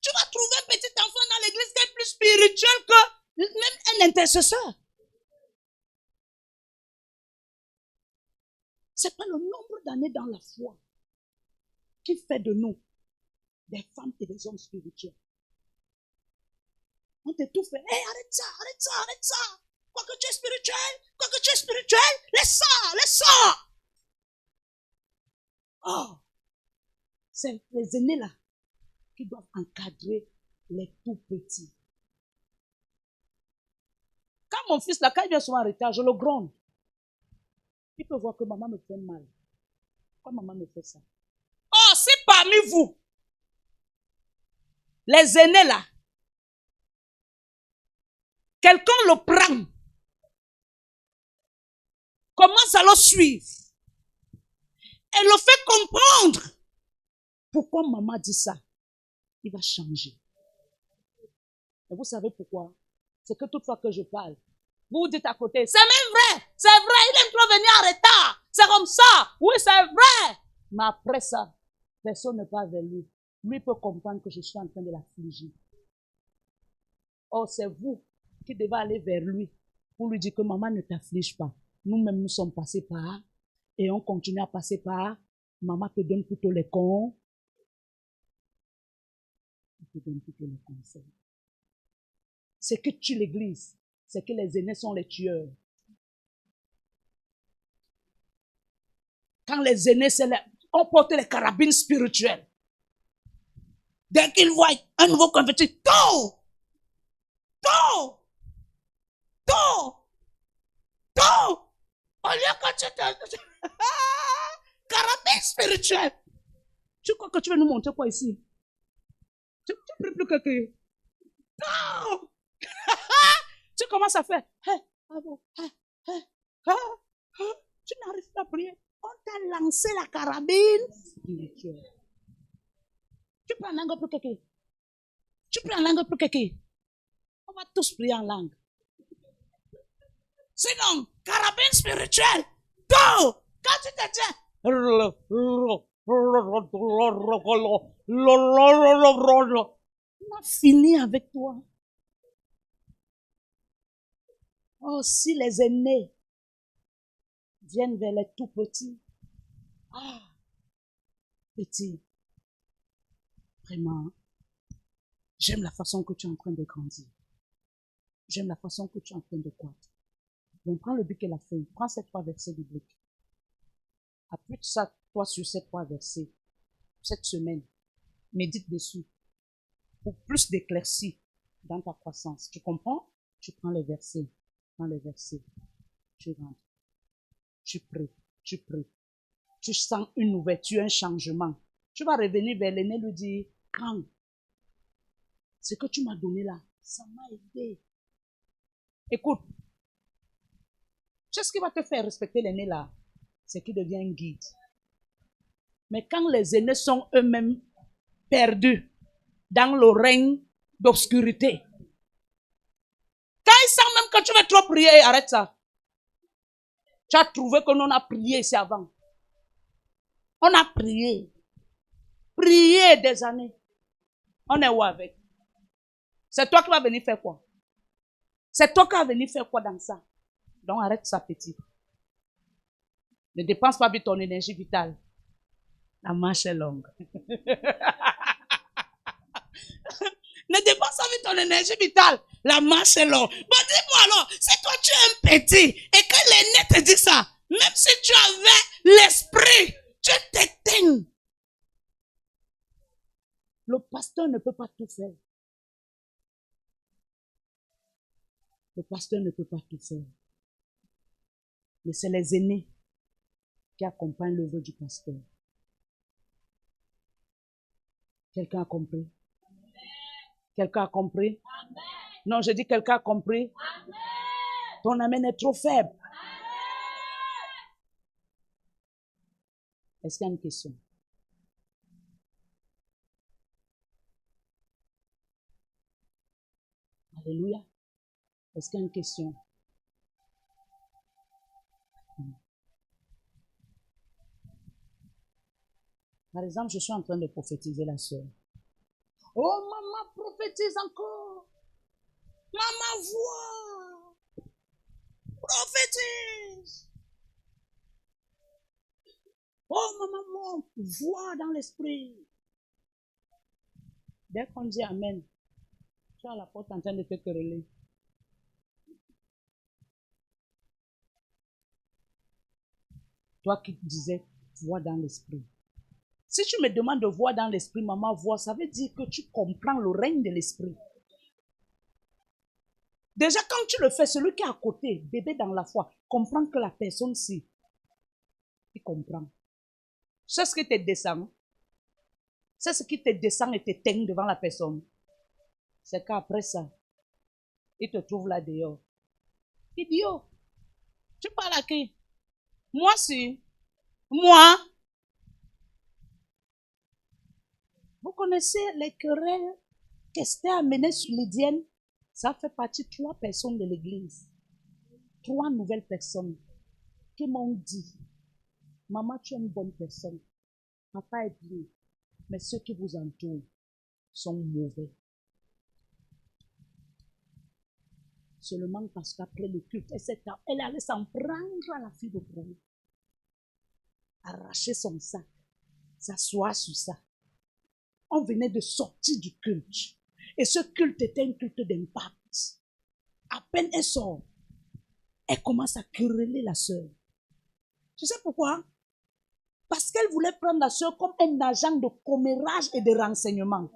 Tu vas trouver un petit enfant dans l'église qui est plus spirituel que même un intercesseur. C'est pas le nombre d'années dans la foi qui fait de nous des femmes et des hommes spirituels. On t'étouffe. Hey, arrête ça. Quoi que tu es spirituel, laisse ça. Oh, c'est les aînés là qui doivent encadrer les tout petits. Quand mon fils là, quand il vient souvent en retard, je le gronde. Il peut voir que maman me fait mal. Pourquoi maman me fait ça? Oh, c'est parmi vous, les aînés là, quelqu'un le prend, commence à le suivre et le fait comprendre pourquoi maman dit ça. Il va changer. Et vous savez pourquoi? C'est que toute fois que je parle, vous dites à côté, c'est même vrai, il aime trop venir en retard, c'est comme ça, oui c'est vrai. Mais après ça, personne ne parle vers lui. Lui peut comprendre que je suis en train de l'affliger. Or c'est vous qui devez aller vers lui pour lui dire que maman ne t'afflige pas. Nous-mêmes nous sommes passés par Et on continue à passer par, maman te donne plutôt les cons. Elle te donne plutôt les conseils. Ce qui tue l'église, c'est que les aînés sont les tueurs. Quand les aînés, on porte les carabines spirituelles. Dès qu'ils voient un nouveau converti, tout, au lieu que tu te... carabine spirituelle. Tu crois que tu veux nous montrer quoi ici? Tu pries plus que qui? Non. Tu commences à faire. Tu n'arrives pas à prier. On t'a lancé la carabine spirituelle. Tu prends en langue plus que qui? Tu prends en langue plus que qui? On va tous prier en langue. Sinon, carabine spirituelle. Tout. Quand tu te tiens. On a fini avec toi. Oh, si les aînés viennent vers les tout petits. Ah, petit. Vraiment, j'aime la façon que tu es en train de grandir. J'aime la façon que tu es en train de croître. Donc, prends le bic et la feuille. Prends ces 3 versets bibliques. Appuie ça, toi, sur ces 3 versets. Cette semaine, médite dessus. Pour plus d'éclaircie dans ta croissance. Tu comprends? Tu prends les versets. Prends les versets. Tu rentres. Tu pries. Tu pries. Tu sens une ouverture, un changement. Tu vas revenir vers l'aîné et lui dire, quand? Ce que tu m'as donné là, ça m'a aidé. Écoute. Tu sais ce qui va te faire respecter l'aîné là? C'est qu'il devient un guide. Mais quand les aînés sont eux-mêmes perdus dans le règne d'obscurité, quand ils sentent même que tu veux trop prier, arrête ça. Tu as trouvé que nous on a prié ici avant. On a prié. Prié des années. On est où avec? C'est toi qui vas venir faire quoi? C'est toi qui vas venir faire quoi dans ça? Donc arrête ça, petit. Ne dépense pas vite ton énergie vitale. La marche est longue. Ne dépense pas vite ton énergie vitale. La marche est longue. Bon, dis-moi alors, si toi tu es un petit et que l'aîné te dit ça, même si tu avais l'esprit, tu t'éteins. Le pasteur ne peut pas tout faire. Le pasteur ne peut pas tout faire. Mais c'est les aînés qui accompagnent l'œuvre du pasteur. Quelqu'un a compris? Quelqu'un a compris? Amen. Non, je dis quelqu'un a compris? Amen. Ton amen est trop faible. Amen. Est-ce qu'il y a une question? Alléluia. Est-ce qu'il y a une question? Par exemple, je suis en train de prophétiser la sœur. Oh, maman, prophétise encore. Maman, vois. Prophétise. Oh, maman, vois dans l'esprit. Dès qu'on dit Amen, tu es à la porte en train de te quereller. Toi qui disais, vois dans l'esprit. Si tu me demandes de voir dans l'esprit, maman, vois, ça veut dire que tu comprends le règne de l'esprit. Déjà, quand tu le fais, celui qui est à côté, bébé dans la foi, comprend que la personne-ci, il comprend. C'est ce qui te descend. C'est ce qui te descend et t'éteint devant la personne. C'est qu'après ça, il te trouve là dehors. Idiot, tu parles à qui? Moi, si. Moi. Vous connaissez les querelles qu'Esther a menées sur Lydienne? Ça fait partie de 3 personnes de l'église. 3 nouvelles personnes qui m'ont dit, maman, tu es une bonne personne. Papa est bien. Mais ceux qui vous entourent sont mauvais. Seulement parce qu'après le culte, elle allait s'en prendre à la fille de prophète. arracher son sac, s'asseoir sur ça. On venait de sortir du culte. Et ce culte était un culte d'impact. À peine elle sort, elle commence à quereller la sœur. Tu sais pourquoi? Parce qu'elle voulait prendre la sœur comme un agent de commérage et de renseignement.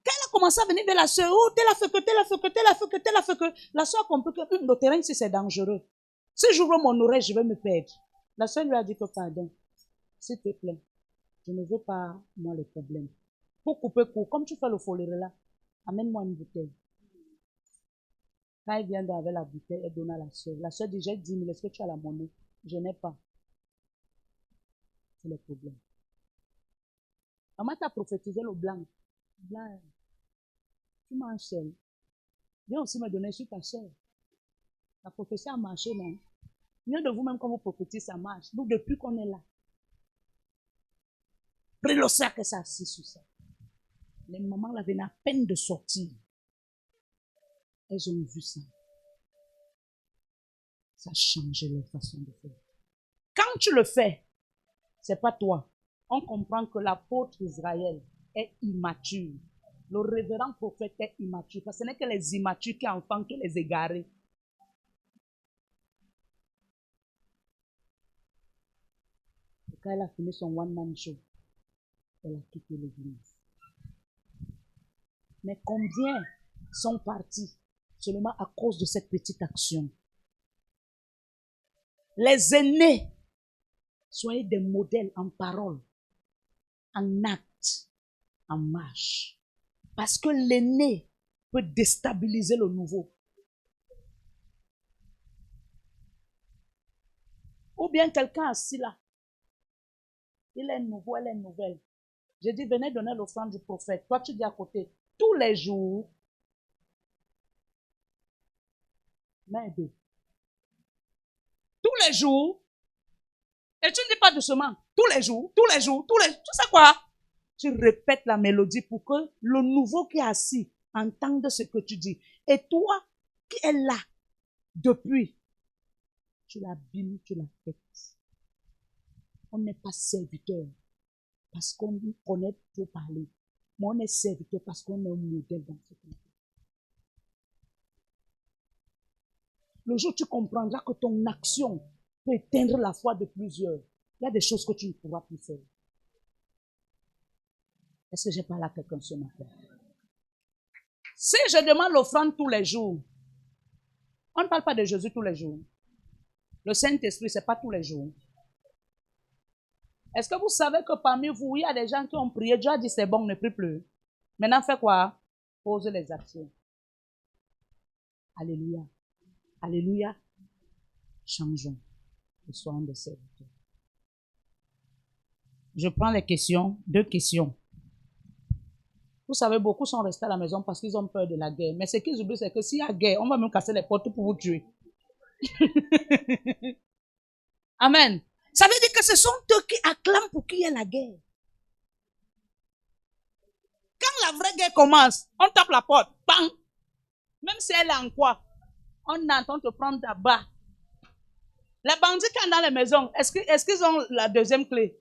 Quand elle a commencé à venir vers la sœur, oh, telle a fait que, telle a fait que, telle a fait que, telle a fait que, la sœur a compris que le terrain ici c'est dangereux. Ce jour-là, mon oreille, je vais me perdre. La sœur lui a dit que pardon, s'il te plaît, je ne veux pas, moi, les problèmes. Pour couper court, comme tu fais le foléré là, amène-moi une bouteille. Quand elle vient avec la bouteille, elle donne à la sœur. La sœur dit, j'ai 10 000, est-ce que tu as la monnaie? Je n'ai pas. C'est le problème. Maman t'a prophétisé le blanc. Blanc. Tu manges seul. Viens aussi me donner sur ta chair. La prophétie a marché, non? Mieux de vous-même quand vous prophétisez, ça marche. Donc, depuis qu'on est là, prenez le sac et ça assis sur ça. Les mamans là venaient à peine de sortir. Elles ont vu ça. Ça a changé leur façon de faire. Quand tu le fais, c'est pas toi. On comprend que l'apôtre Israël est immature. Le révérend prophète est immature. Parce que ce n'est que les immatures qui enfantent les égarés. Et quand elle a fini son one-man show, elle a quitté l'église. Mais combien sont partis seulement à cause de cette petite action? Les aînés, soyez des modèles en parole, en acte, en marche. Parce que l'aîné peut déstabiliser le nouveau. Ou bien quelqu'un assis là. Il est nouveau, elle est nouvelle. J'ai dit, venez donner l'offrande du prophète. Toi, tu dis à côté, tous les jours, main deux. Tous les jours, et tu ne dis pas doucement, tous les jours, tous les jours, tous les jours, tu sais quoi? Tu répètes la mélodie pour que le nouveau qui est assis entende ce que tu dis. Et toi, qui es là, depuis, tu l'abîmes, tu la fêtes. On n'est pas serviteur parce qu'on connaît pour parler. Mais on est serviteur parce qu'on est un modèle dans ce pays. Le jour où tu comprendras que ton action peut éteindre la foi de plusieurs, il y a des choses que tu ne pourras plus faire. Est-ce que j'ai parlé à quelqu'un ce matin? Si je demande l'offrande tous les jours, on ne parle pas de Jésus tous les jours. Le Saint-Esprit, ce n'est pas tous les jours. Est-ce que vous savez que parmi vous, il y a des gens qui ont prié, Dieu a dit c'est bon, ne prie plus. Maintenant, fais quoi? Pose les actions. Alléluia. Alléluia. Changeons. Et soyons des serviteurs. Je prends les questions, 2 questions. Vous savez, beaucoup sont restés à la maison parce qu'ils ont peur de la guerre. Mais ce qu'ils oublient, c'est que s'il y a guerre, on va même casser les portes pour vous tuer. Amen. Ça veut dire que ce sont eux qui acclament pour qu'il y ait la guerre. Quand la vraie guerre commence, on tape la porte, bang. Même si elle est en quoi, on entend te prendre à bas. Les bandits qui sont dans les maisons, est-ce qu'ils ont la deuxième clé?